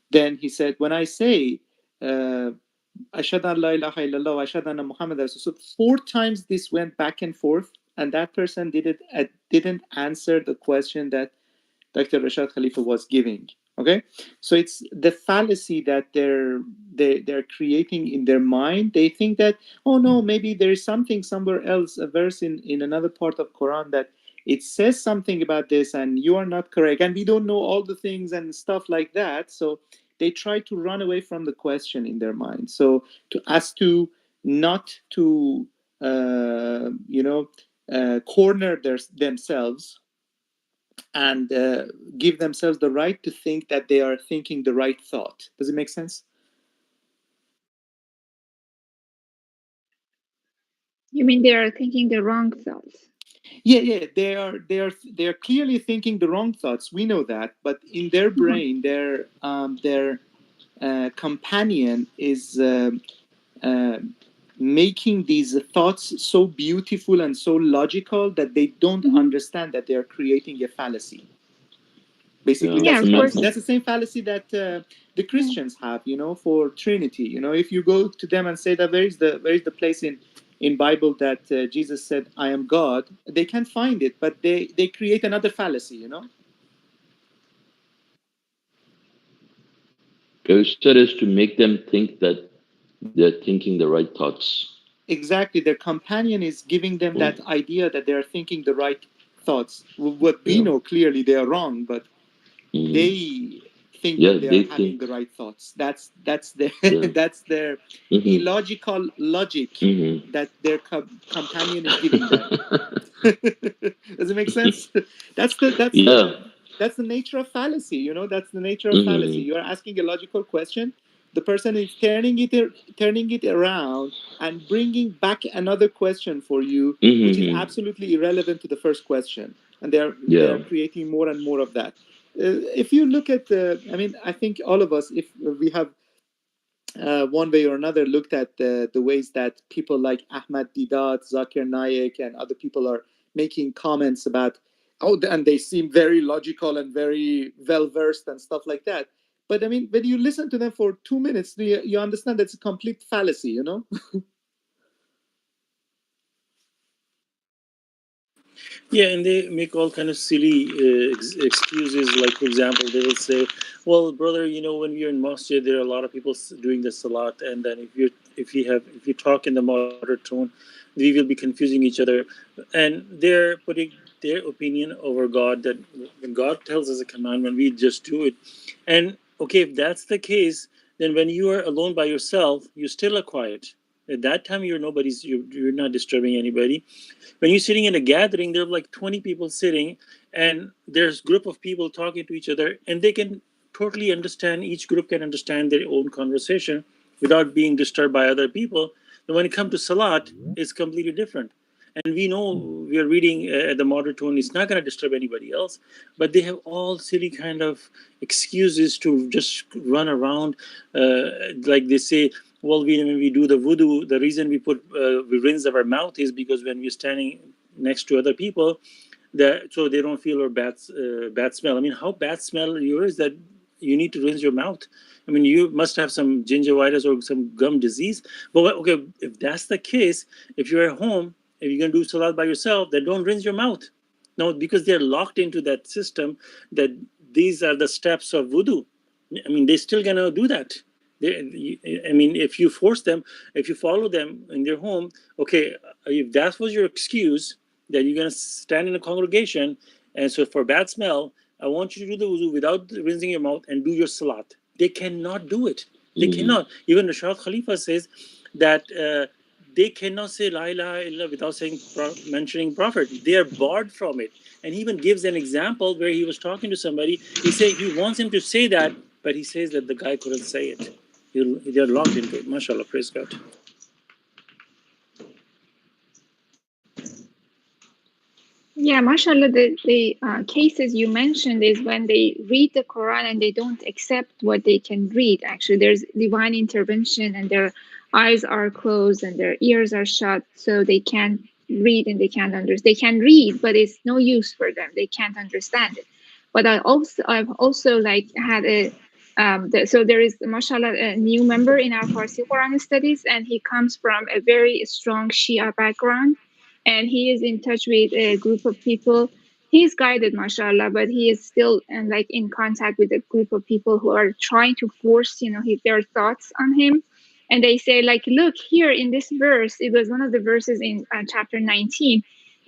Then he said, when I say Ashhadu an la ilaha illallah wa ashhadu anna Muhammad Rasul. So 4 times this went back and forth, and that person didn't answer the question that Dr. Rashad Khalifa was giving. Okay, so it's the fallacy that they're creating in their mind. They think that, oh no, maybe there is something somewhere else, a verse in another part of Quran that it says something about this, and you are not correct, and we don't know all the things and stuff like that. So they try to run away from the question in their mind. So not to corner themselves and give themselves the right to think that they are thinking the right thought. Does it make sense? You mean they are thinking the wrong thoughts? Yeah. They are clearly thinking the wrong thoughts. We know that, but in their brain, their companion is making these thoughts so beautiful and so logical that they don't understand that they are creating a fallacy. Basically, Yeah, of course. that's the same fallacy that the Christians have, for Trinity. If you go to them and say that where is the place in Bible that Jesus said, I am God, they can't find it, but they create another fallacy, Irshad is to make them think that they're thinking the right thoughts. Exactly. Their companion is giving them that idea that they're thinking the right thoughts. What we Yeah. know clearly they are wrong, but Mhm. they think Yeah, that they they are having think. the right thoughts. That's their Yeah. that's their Mhm. illogical logic Mhm. that their companion is giving them. Does it make sense? Yeah. That's the nature of fallacy. You know, that's the nature of fallacy. Mhm. You are asking a logical question. The person is turning it around and bringing back another question for you, which is Mhm. absolutely irrelevant to the first question, and they Yeah. are creating more and more of that. If you look at I mean, I think all of us, if we have one way or another looked at the ways that people like Ahmad Didat, Zakir Naik, and other people are making comments about, oh, and they seem very logical and very well versed and stuff like that. But I mean, when you listen to them for 2 minutes, you understand that's a complete fallacy, you know? Yeah, and they make all kind of silly excuses. Like, for example, they will say, "Well, brother, you know, when we're in masjid, there are a lot of people doing the salat, and then if you talk in the moderate tone, we will be confusing each other." And they're putting their opinion over God. That when God tells us a commandment, we just do it. And okay, if that's the case, then when you are alone by yourself, you still are quiet. At that time, you're not disturbing anybody. When you're sitting in a gathering, there are like 20 people sitting, and there's a group of people talking to each other, and they can totally understand, each group can understand their own conversation without being disturbed by other people. But when it comes to salat, it's completely different. And we know, we are reading at the moderate tone, it's not going to disturb anybody else, but they have all silly kind of excuses to just run around. Like they say, well, when we do the wudu, the reason we rinse our mouth is because when we're standing next to other people, that so they don't feel our bad smell. I mean, how bad smell yours that you need to rinse your mouth? I mean, you must have some gingivitis or some gum disease. But okay, if that's the case, if you're at home, if you're gonna do salat by yourself, then don't rinse your mouth. No, because they're locked into that system that these are the steps of wudu. I mean, they're still gonna do that. I mean, if you force them, if you follow them in their home, okay, if that was your excuse, that you're going to stand in a congregation, and so for bad smell, I want you to do the wuzu without rinsing your mouth and do your salat. They cannot do it. They cannot. Even Rashad Khalifa says that they cannot say La ilaha illallah without saying mentioning Prophet. They are barred from it. And he even gives an example where he was talking to somebody. He said he wants him to say that, but he says that the guy couldn't say it. They're locked into it. MashaAllah, praise God. Yeah, mashallah, the cases you mentioned is when they read the Quran and they don't accept what they can read. Actually, there's divine intervention and their eyes are closed and their ears are shut, so they can't read and they can't understand. They can read, but it's no use for them. They can't understand it. But I've also like had a so there is mashallah a new member in our Farsi Quran studies, and he comes from a very strong Shia background, and he is in touch with a group of people. He's guided, mashallah, but he is still and like in contact with a group of people who are trying to force, their thoughts on him. And they say, like, look here in this verse. It was one of the verses in chapter 19.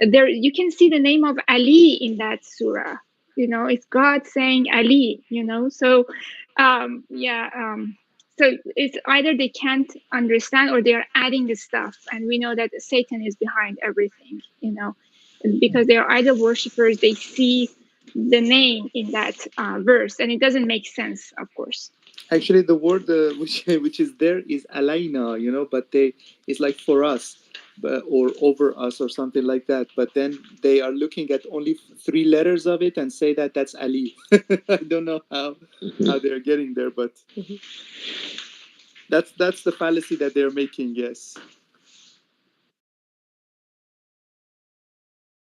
There you can see the name of Ali in that surah. It's God saying Ali. Yeah. So it's either they can't understand or they are adding the stuff, and we know that Satan is behind everything, because they are idol worshippers. They see the name in that verse, and it doesn't make sense, of course. Actually, the word which is there is alaina, but it's like for us, or over us or something like that. But then they are looking at only 3 letters of it and say that that's Ali. I don't know how they're getting there, but that's the fallacy that they're making. Yes.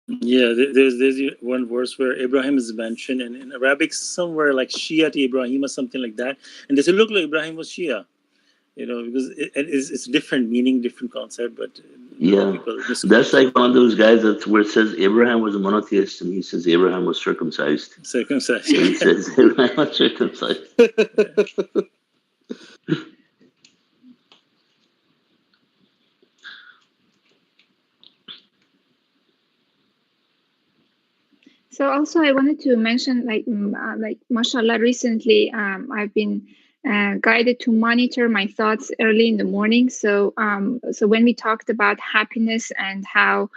Yeah, there's one verse where Ibrahim is mentioned, and in Arabic somewhere like Shia to Ibrahim or something like that, and they say, look, like Ibrahim was Shia, because it's different meaning, different concept, but Yeah, people that's like one of those guys that where it says Abraham was a monotheist, and he says Abraham was circumcised. circumcised. So he says Abraham was circumcised. So also I wanted to mention, like mashallah, recently I've been guided to monitor my thoughts early in the morning. So so when we talked about happiness and how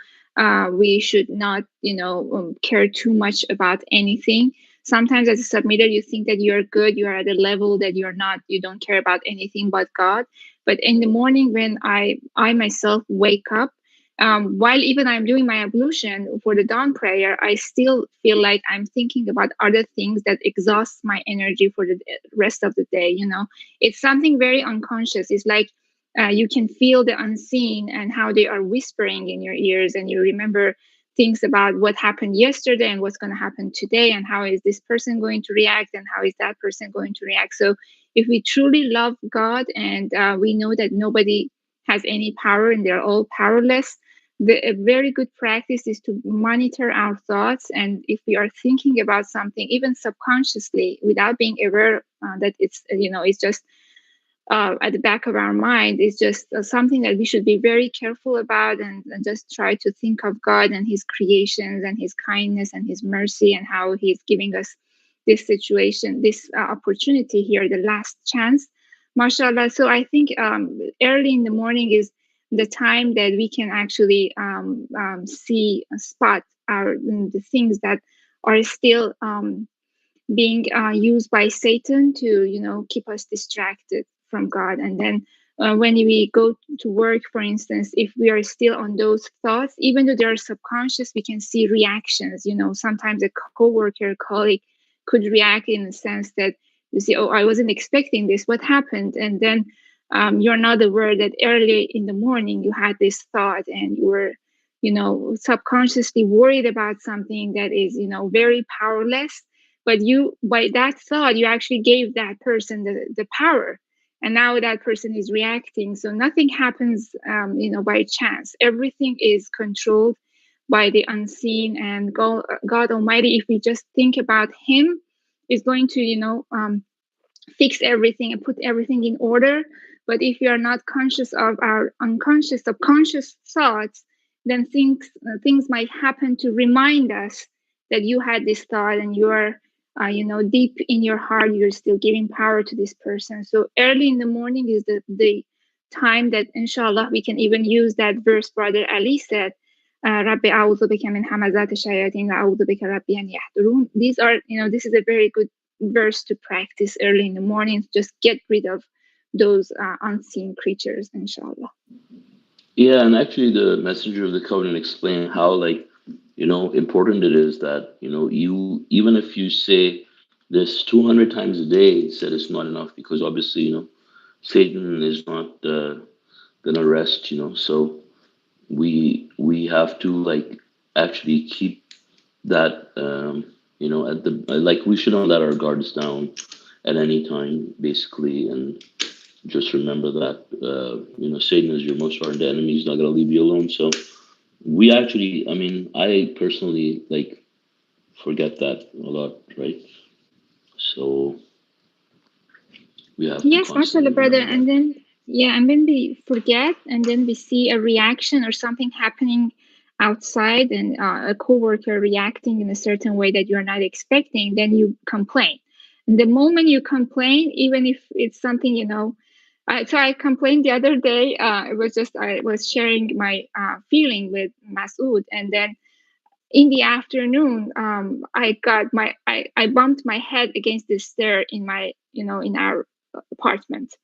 we should not, care too much about anything. Sometimes as a submitter, you think that you're good, you are at a level that you're not, you don't care about anything but God. But in the morning, when I myself wake up, while even I'm doing my ablution for the dawn prayer, I still feel like I'm thinking about other things that exhaust my energy for the rest of the day. It's something very unconscious. It's like you can feel the unseen and how they are whispering in your ears, and you remember things about what happened yesterday and what's going to happen today, and how is this person going to react, and how is that person going to react. So if we truly love God, and we know that nobody has any power and they're all powerless, a very good practice is to monitor our thoughts. And if we are thinking about something, even subconsciously, without being aware that it's just at the back of our mind, is just something that we should be very careful about, and just try to think of God and his creations and his kindness and his mercy, and how he's giving us this situation, this opportunity here, the last chance, mashallah. So I think early in the morning is the time that we can actually see, spot the things that are still being used by Satan to, keep us distracted from God. And then when we go to work, for instance, if we are still on those thoughts, even though they're subconscious, we can see reactions. Sometimes a coworker, colleague could react in the sense that you see, oh, I wasn't expecting this. What happened? And then you're not aware that early in the morning you had this thought, and you were, subconsciously worried about something that is, very powerless. But you, by that thought, you actually gave that person the power, and now that person is reacting. So nothing happens by chance. Everything is controlled by the unseen, and God Almighty, if we just think about him, is going to fix everything and put everything in order. But if you are not conscious of our unconscious, subconscious thoughts, then things might happen to remind us that you had this thought, and you are deep in your heart, you're still giving power to this person. So early in the morning is the time that, inshallah, we can even use that verse Brother Ali said, Rabbi a'udhu bika min hamazati shayatin wa a'udhu bika rabbi an yahdurun. These are, this is a very good verse to practice early in the morning. Just get rid of those unseen creatures, inshallah. Yeah, and actually, the Messenger of the Covenant explained how, important it is that, you, even if you say this 200 times a day, he said it's not enough, because obviously, Satan is not gonna rest, so we have to actually keep that, at the, we shouldn't let our guards down at any time, basically, and just remember that, Satan is your most ardent enemy. He's not going to leave you alone. So we actually, I personally forget that a lot, right? So we have yes, to constantly mashallah, brother. remember And that. then, yeah, and when we forget, and then we see a reaction or something happening outside, and a coworker reacting in a certain way that you're not expecting, then you complain. And the moment you complain, even if it's something, so I complained the other day. It was just, I was sharing my feeling with Masood, and then in the afternoon, I bumped my head against the stair in my, in our apartment.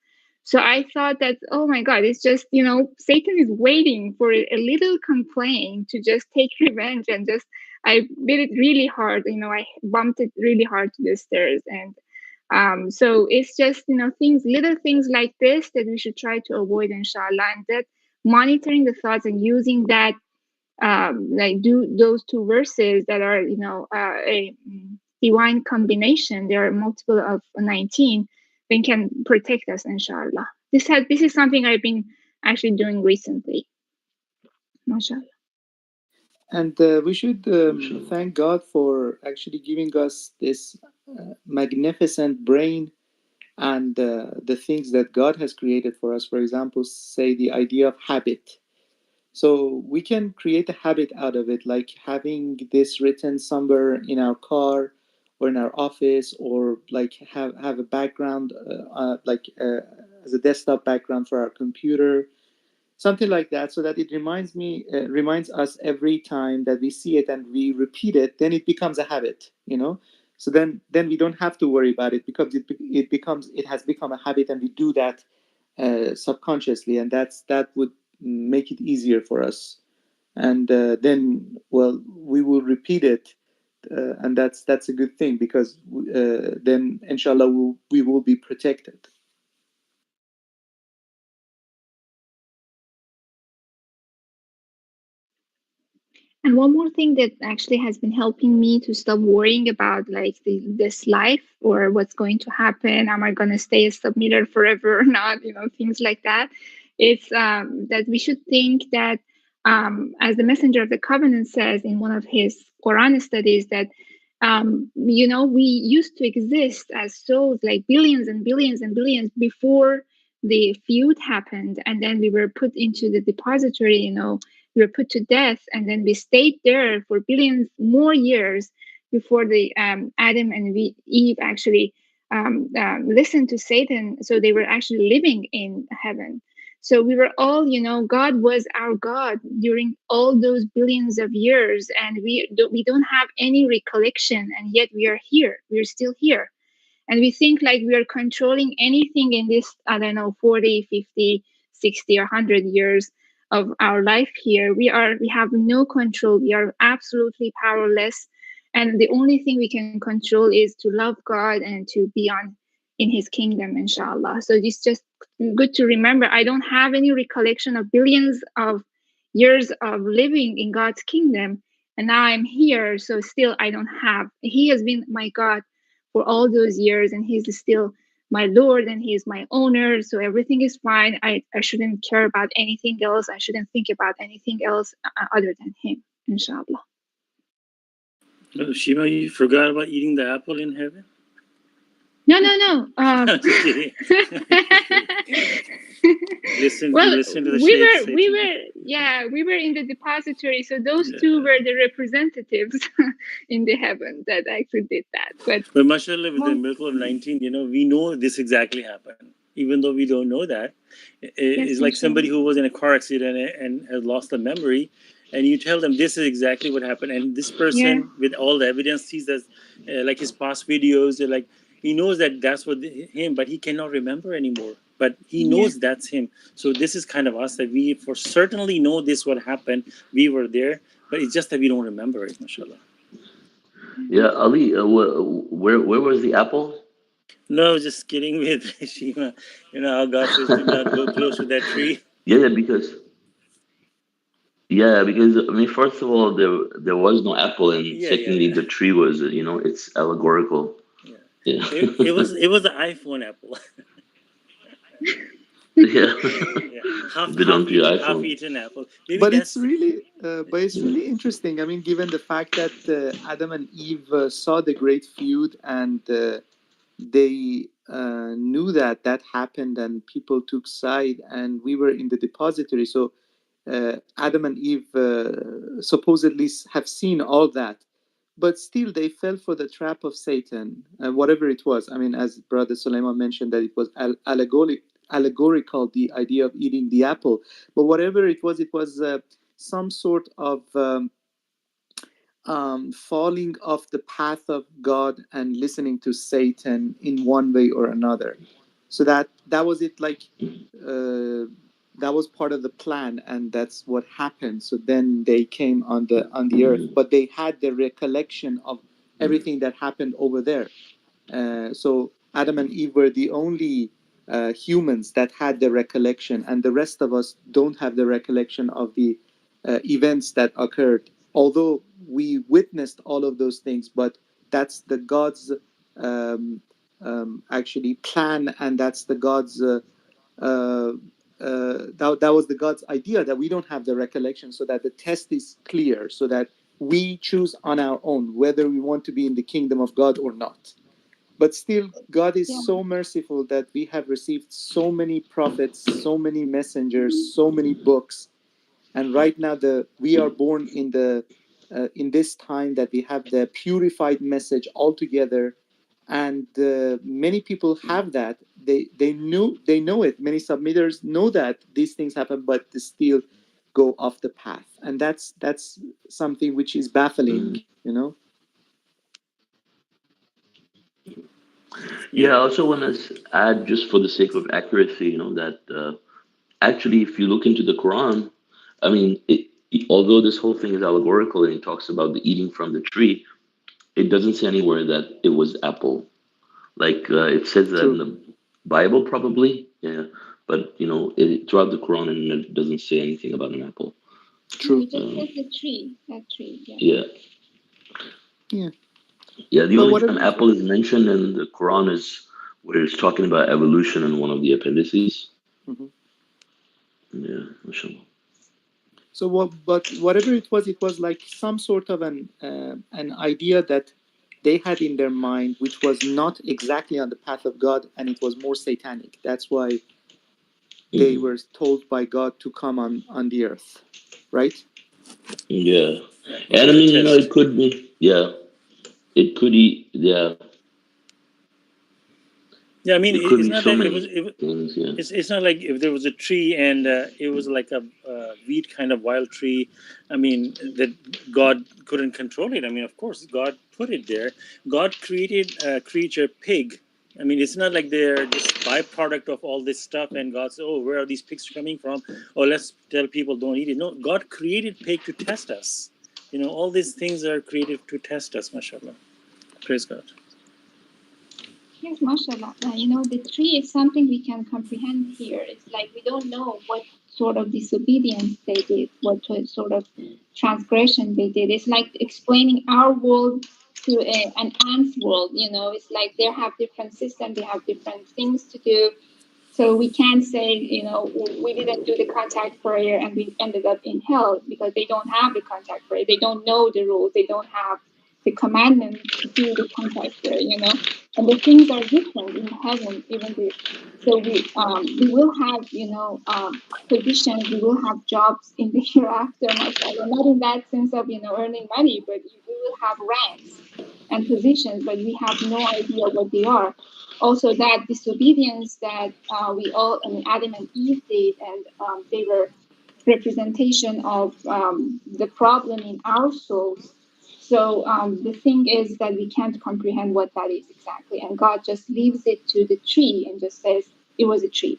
So I thought that, oh my God, it's just, Satan is waiting for a little complaint to just take revenge, and just, I did it really hard. I bumped it really hard to the stairs. And so it's just, little things like this that we should try to avoid, inshallah. And that monitoring the thoughts and using that, do those two verses that are, a divine combination. There are multiple of 19. Then can protect us, inshallah. This is something I've been actually doing recently, mashallah. And we should thank God for actually giving us this magnificent brain and the things that God has created for us. For example, say the idea of habit. So we can create a habit out of it, like having this written somewhere in our car or in our office, or like have a background, as a desktop background for our computer, something like that, so that it reminds us every time that we see it and we repeat it. Then it becomes a habit, you know. So then we don't have to worry about it, because it has become a habit, and we do that subconsciously, and that would make it easier for us. And then, well, we will repeat it, and that's a good thing, because then inshallah we will be protected. And one more thing that actually has been helping me to stop worrying about like this life or what's going to happen. Am I going to stay a submitter forever or not? You know, things like that. It's that we should think that, as the Messenger of the Covenant says in one of his Quran studies, that you know, we used to exist as souls like billions and billions and billions before the feud happened, and then we were put into the depository, you know, we were put to death, and then we stayed there for billions more years before the Adam and Eve actually listened to Satan. So they were actually living in heaven. So we were all, you know, God was our God during all those billions of years, and we don't have any recollection, and yet we are here. We're still here, and we think like we are controlling anything in this, I don't know, 40, 50, 60, or 100 years of our life here. We have no control. We are absolutely powerless, and the only thing we can control is to love God and to be on in his kingdom, inshallah. So it's just good to remember, I don't have any recollection of billions of years of living in God's kingdom, and now I'm here. So still I don't have, he has been my God for all those years, and he's still my Lord, and he's my owner. So everything is fine. I shouldn't care about anything else. I shouldn't think about anything else other than him, inshallah. Oh, Shima, you forgot about eating the apple in heaven? No. Just kidding. Listen to the we were in the depository, so those two were the representatives in the heaven that actually did that. But mashallah, with the miracle of 19, you know, we know this exactly happened, even though we don't know that. It's like somebody who was in a car accident and has lost the memory, and you tell them this is exactly what happened, and this person with all the evidence sees that, like his past videos, like he knows that that's what him, but he cannot remember anymore. But he knows that's him. So this is kind of us, that we for certainly know this what happened. We were there, but it's just that we don't remember it, mashallah. Yeah, Ali, where was the apple? No, just kidding with Shima. You know how God says to not go close to that tree. Yeah, because I mean, first of all, there was no apple, and secondly, the tree was, you know, it's allegorical. Yeah. It was the iPhone apple. Yeah. Half eaten apple. Maybe but it's really interesting. I mean, given the fact that Adam and Eve saw the great feud, and they knew that happened, and people took side, and we were in the depository. So Adam and Eve supposedly have seen all that, but still they fell for the trap of Satan, whatever it was. I mean, as Brother Suleiman mentioned, that it was allegorical, the idea of eating the apple. But whatever it was some sort of falling off the path of God and listening to Satan in one way or another. So that was it. Like that was part of the plan, and that's what happened. So then they came on the earth, but they had the recollection of everything that happened over there. So Adam and Eve were the only humans that had the recollection, and the rest of us don't have the recollection of the events that occurred. Although we witnessed all of those things, but that's the God's actually plan, and that's the God's that was the God's idea, that we don't have the recollection, so that the test is clear, so that we choose on our own whether we want to be in the kingdom of God or not. But still, God is so merciful that we have received so many prophets, so many messengers, so many books, And right now, we are born in this time that we have the purified message altogether, and many people have that. They know it. Many submitters know that these things happen, but they still go off the path, and that's something which is baffling. You know. Yeah, I also want to add, just for the sake of accuracy, that actually, if you look into the Quran, I mean, although this whole thing is allegorical and it talks about the eating from the tree, it doesn't say anywhere that it was apple. Like it says that in True. the Bible, probably, yeah. But throughout the Quran, and it doesn't say anything about an apple. True. It just says the tree, that tree. Yeah. Yeah. Yeah. Yeah. The But only whatever. time apple is mentioned in the Quran is where it's talking about evolution in one of the appendices. Mhm. Yeah, mashallah. So but whatever it was like some sort of an idea that they had in their mind, which was not exactly on the path of God, and it was more satanic. That's why they were told by God to come on the earth, right? Yeah. It And I was a mean, test. it could be, yeah, it could be, yeah, Yeah, I mean, it could it's be not so that many things, yeah. it's not like if there was a tree and it was like a weed kind of wild tree. I mean, that God couldn't control it. I mean, of course, God put it there. God created a creature, pig. I mean, it's not like they're just byproduct of all this stuff, and God said, "Oh, where are these pigs coming from?" Or let's tell people don't eat it. No, God created pig to test us. All these things are created to test us. MashaAllah. Praise God. Yes, mashallah. The tree is something we can comprehend here. It's like we don't know what sort of disobedience they did, what sort of transgression they did. It's like explaining our world to an ant's world. It's like they have different systems, they have different things to do. So we can't say, we didn't do the contact prayer and we ended up in hell because they don't have the contact prayer. They don't know the rules. They don't have the commandment to do the contact prayer. And the things are different in heaven, so we will have, positions, we will have jobs in the hereafter, mashallah. Not in that sense of, earning money, but we will have ranks and positions, but we have no idea what they are. Also, that disobedience that Adam and Eve did, and they were representation of the problem in our souls. So the thing is that we can't comprehend what that is exactly, and God just leaves it to the tree and just says it was a tree,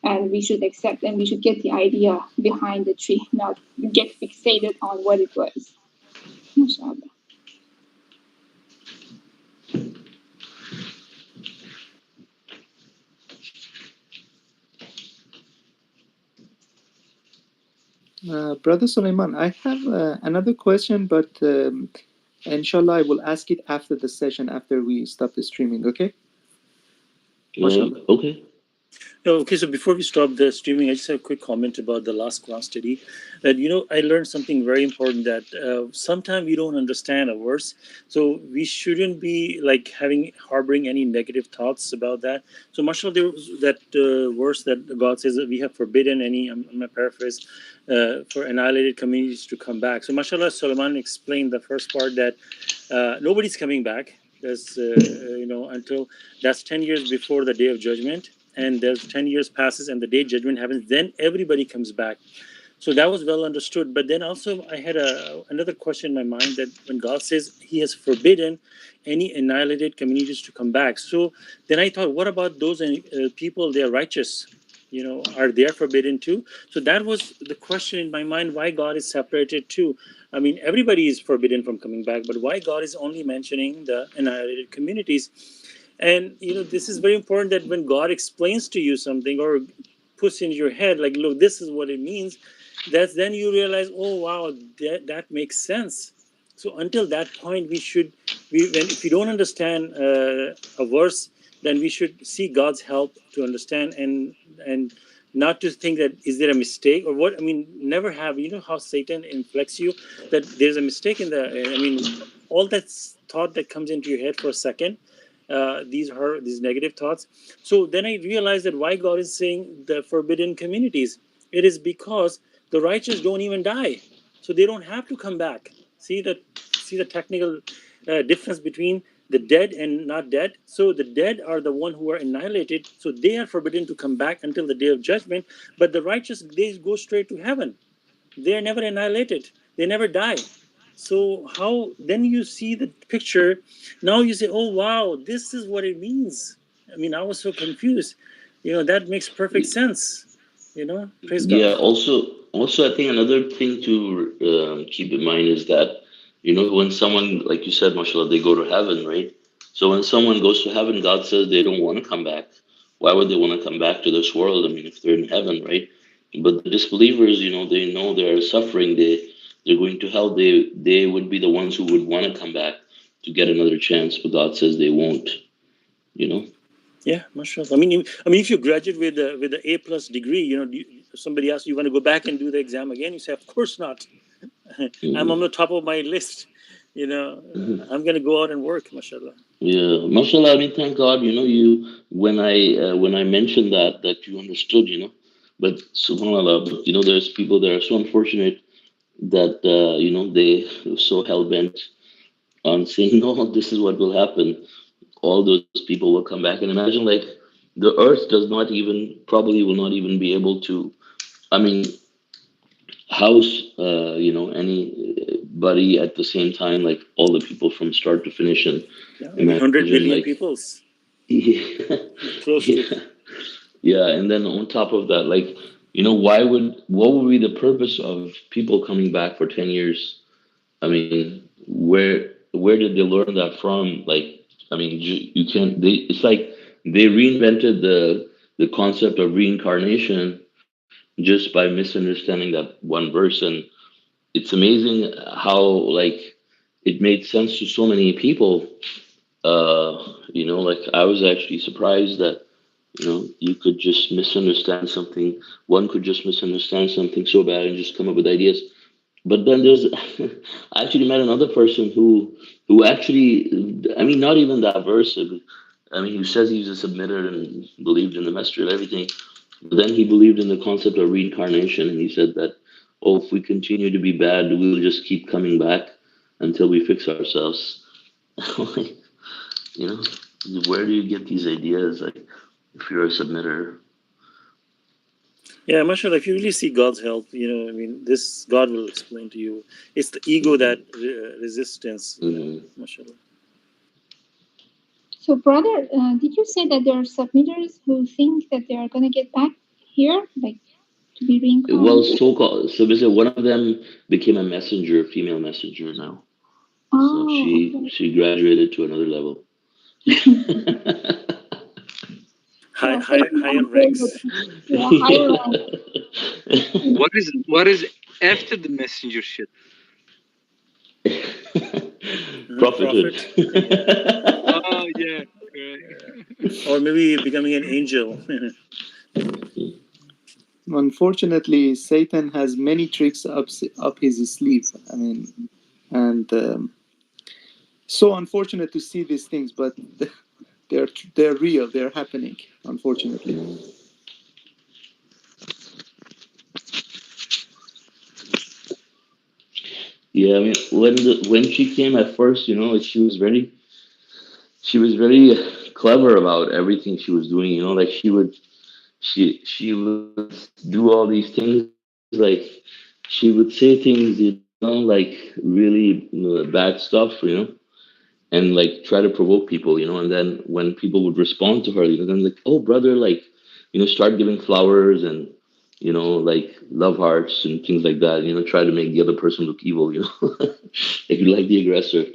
and we should accept and we should get the idea behind the tree, not get fixated on what it was. MashaAllah. Brother Suleiman, I have another question, but inshallah, I will ask it after the session, after we stop the streaming, okay? MashaAllah. Okay. Okay, so before we stop the streaming, I just have a quick comment about the last Quran study. That I learned something very important, that sometimes we don't understand a verse, so we shouldn't be like harboring any negative thoughts about that. So, mashallah, there was that verse that God says that we have forbidden any. I'm gonna paraphrase, for annihilated communities to come back. So, mashallah, Solomon explained the first part that nobody's coming back. That's until that's 10 years before the day of judgment, and there's 10 years passes and the day judgment happens, then everybody comes back. So that was well understood. But then also I had another question in my mind, that when God says he has forbidden any annihilated communities to come back, so then I thought, what about those people? They are righteous, are they forbidden too? So that was the question in my mind, why God is separated too. I mean, everybody is forbidden from coming back, but why God is only mentioning the annihilated communities? And this is very important, that when God explains to you something or puts in your head, like, look, this is what it means, that's then you realize, oh wow, that makes sense. So until that point, if you don't understand a verse, then we should seek God's help to understand, and not to think that is there a mistake or what. I mean, never have, how Satan inflects you, that there's a mistake in all that thought that comes into your head for a second, these negative thoughts. So then I realized that why God is saying the forbidden communities. It is because the righteous don't even die, so they don't have to come back. See the technical difference between the dead and not dead. So the dead are the one who are annihilated, so they are forbidden to come back until the day of judgment. But the righteous, they go straight to heaven. They are never annihilated. They never die. So how then you see the picture? Now you say, "Oh wow, this is what it means." I mean, I was so confused. That makes perfect sense. Praise God. Yeah. Also, I think another thing to keep in mind is that when someone, like you said, mashallah, they go to heaven, right? So when someone goes to heaven, God says they don't want to come back. Why would they want to come back to this world? I mean, if they're in heaven, right? But the disbelievers, they know they're suffering. They're going to hell. They would be the ones who would want to come back to get another chance, but God says they won't. Yeah, mashallah. I mean, if you graduate with the A+ degree, somebody asks you want to go back and do the exam again, you say, of course not. I'm on the top of my list. I'm going to go out and work, mashallah. Yeah, mashallah. I mean, thank God. When I mentioned that you understood. But subhanallah, but there's people that are so unfortunate that they are so hell bent on saying no, this is what will happen. All those people will come back, and imagine, like, the earth probably will not even be able to, I mean, house anybody at the same time, like all the people from start to finish. And maybe 100 billion like, peoples. Yeah, Close to. Yeah, and then on top of that, like, what would be the purpose of people coming back for 10 years? I mean, where did they learn that from? Like, I mean, you can't. It's like they reinvented the concept of reincarnation just by misunderstanding that one verse, and it's amazing how, like, it made sense to so many people. Like, I was actually surprised that you could just misunderstand something. One could just misunderstand something so bad and just come up with ideas. But then there's, I actually met another person who actually, I mean, not even that verse. I mean, who says he's a submitter and believed in the messenger and everything. But then he believed in the concept of reincarnation, and he said that, oh, if we continue to be bad, we'll just keep coming back until we fix ourselves. Like, where do you get these ideas? Like, if you're a submitter. Yeah, mashallah, if you really see God's help, this God will explain to you. It's the ego that resistance, mashallah. So, brother, did you say that there are submitters who think that they are going to get back here, like to be reincarnated? Well, so-called. So basically, one of them became a messenger, female messenger now. Oh, so she graduated to another level. Higher ranks. Yeah, higher ranks. What is after the messengership? Prophethood. Oh yeah. Or maybe becoming an angel. Unfortunately, Satan has many tricks up his sleeve. I mean, and so unfortunate to see these things, but they're real. They're happening. Unfortunately. Yeah, I mean, when she came at first, she was very clever about everything she was doing. Like, she would do all these things. Like, she would say things, like really bad stuff, and like try to provoke people, and then when people would respond to her, then like, oh brother, like, start giving flowers and like love hearts and things like that, try to make the other person look evil, like you like the aggressor.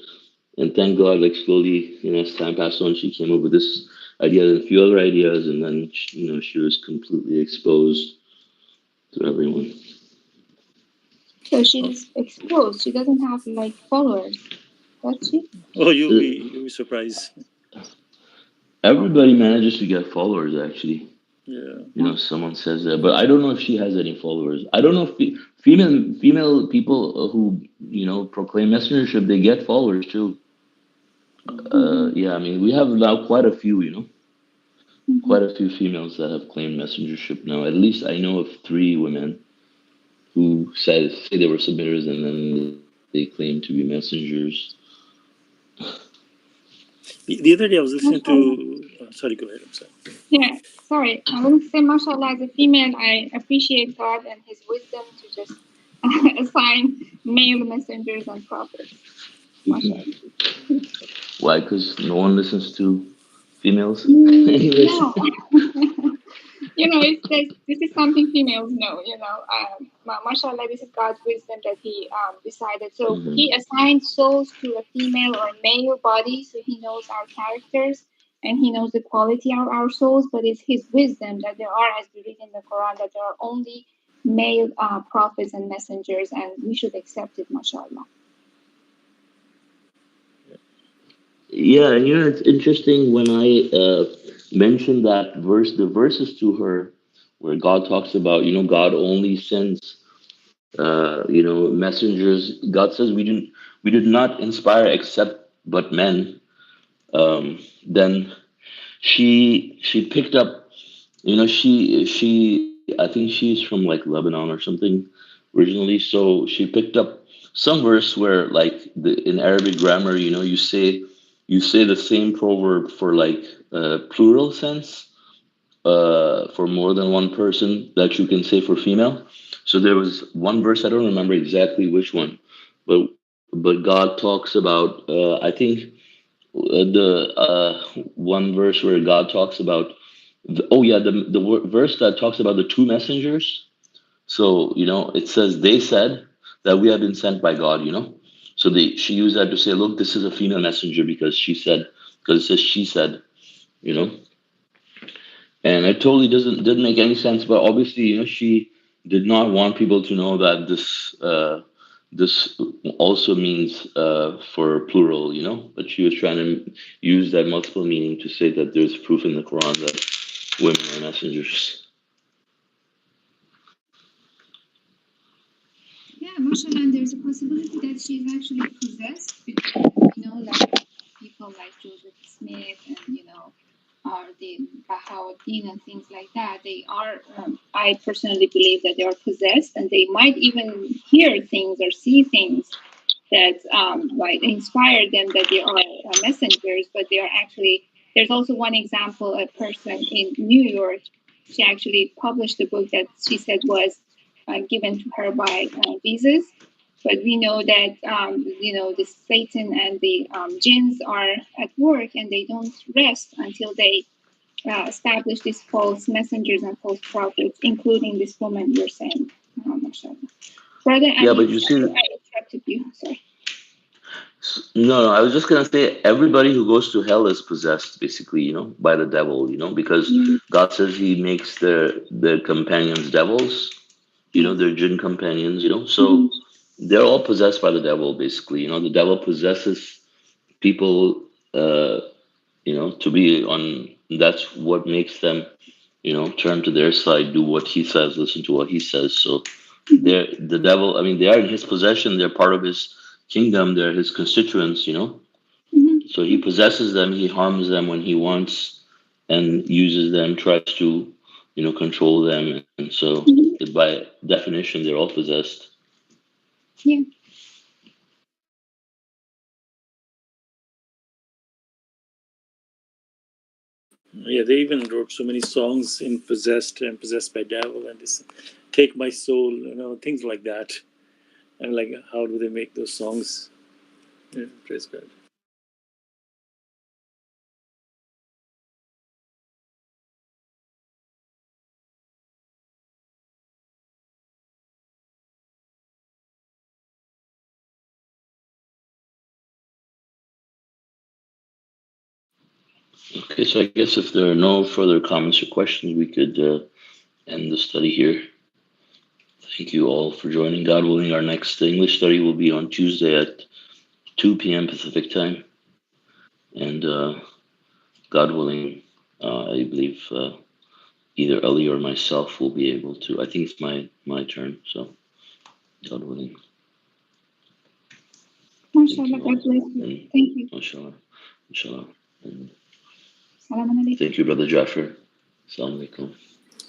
And thank God, like, slowly, as time passed on, she came up with this idea and a few other ideas, and then she was completely exposed to everyone. So she's exposed. She doesn't have like followers, does she? Oh, you'll be surprised. Everybody manages to get followers, actually. Yeah. Someone says that, but I don't know if she has any followers. I don't know if female people who proclaim messengership, they get followers too. Yeah, I mean, we have now quite a few, quite a few females that have claimed messengership now. At least I know of 3 women who say they were submitters and then they claim to be messengers. The other day I was listening to. Sorry, go ahead. I'm sorry. Yeah, sorry. I want to say, mashallah, as a female, I appreciate God and His wisdom to just assign male messengers and prophets. Mashallah. Why? Because no one listens to females. Anyways. No. This is something females know. Mashallah, this is God's wisdom that He decided. So He assigned souls to a female or male body, so He knows our characters and He knows the quality of our souls. But it's His wisdom that there are, as we read in the Quran, that there are only male prophets and messengers, and we should accept it. Mashallah. Yeah, and it's interesting when I mentioned that the verses to her, where God talks about, God only sends, messengers. God says we did not inspire except but men. Then she picked up, I think she's from like Lebanon or something originally. So she picked up some verse where like in Arabic grammar, you say the same proverb for like plural sense for more than one person that you can say for female. So there was one verse, I don't remember exactly which one, but God talks about I think the one verse where God talks about the verse that talks about the two messengers. So it says they said that we have been sent by God. So she used that to say, look, this is a female messenger because it says she said, and it totally didn't make any sense. But obviously, she did not want people to know that this also means for plural, but she was trying to use that multiple meaning to say that there's proof in the Quran that women are messengers. Yeah, mashallah, and there's a possibility that she's actually possessed because like people like Joseph Smith and or the Bahauddin and things like that. They are, I personally believe that they are possessed, and they might even hear things or see things that might inspire them that they are messengers, but they are actually. There's also one example, a person in New York. She actually published a book that she said was given to her by Jesus. But we know that the Satan and the jinns are at work, and they don't rest until they establish these false messengers and false prophets, including this woman you're saying. Brother, yeah, but you see, I interrupted you. Sorry. No, I was just gonna say everybody who goes to hell is possessed, basically, by the devil, because God says He makes their companions devils, their jinn companions, so they're all possessed by the devil, basically. The devil possesses people, to be on. That's what makes them, turn to their side, do what He says, listen to what He says. So they're the devil. I mean, they are in His possession. They're part of His kingdom. They're His constituents. So He possesses them. He harms them when He wants, and uses them. Tries to, control them. And so, by definition, they're all possessed. Yeah. Yeah, they even wrote so many songs in Possessed and Possessed by Devil and this Take My Soul, things like that. And like, how do they make those songs? Yeah, praise God. Okay, so I guess if there are no further comments or questions, we could end the study here. Thank you all for joining. God willing, our next English study will be on Tuesday at 2 p.m. Pacific time. And God willing, I believe either Ellie or myself will be able to. I think it's my turn, so God willing. MashaAllah, God bless you. Thank you. MashaAllah. MashaAllah. And Salam alaikum. thank you, Brother Jaffer. Assalamu alaikum.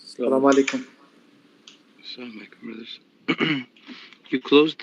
Assalamu alaikum. Assalamu alaikum, brothers. you close the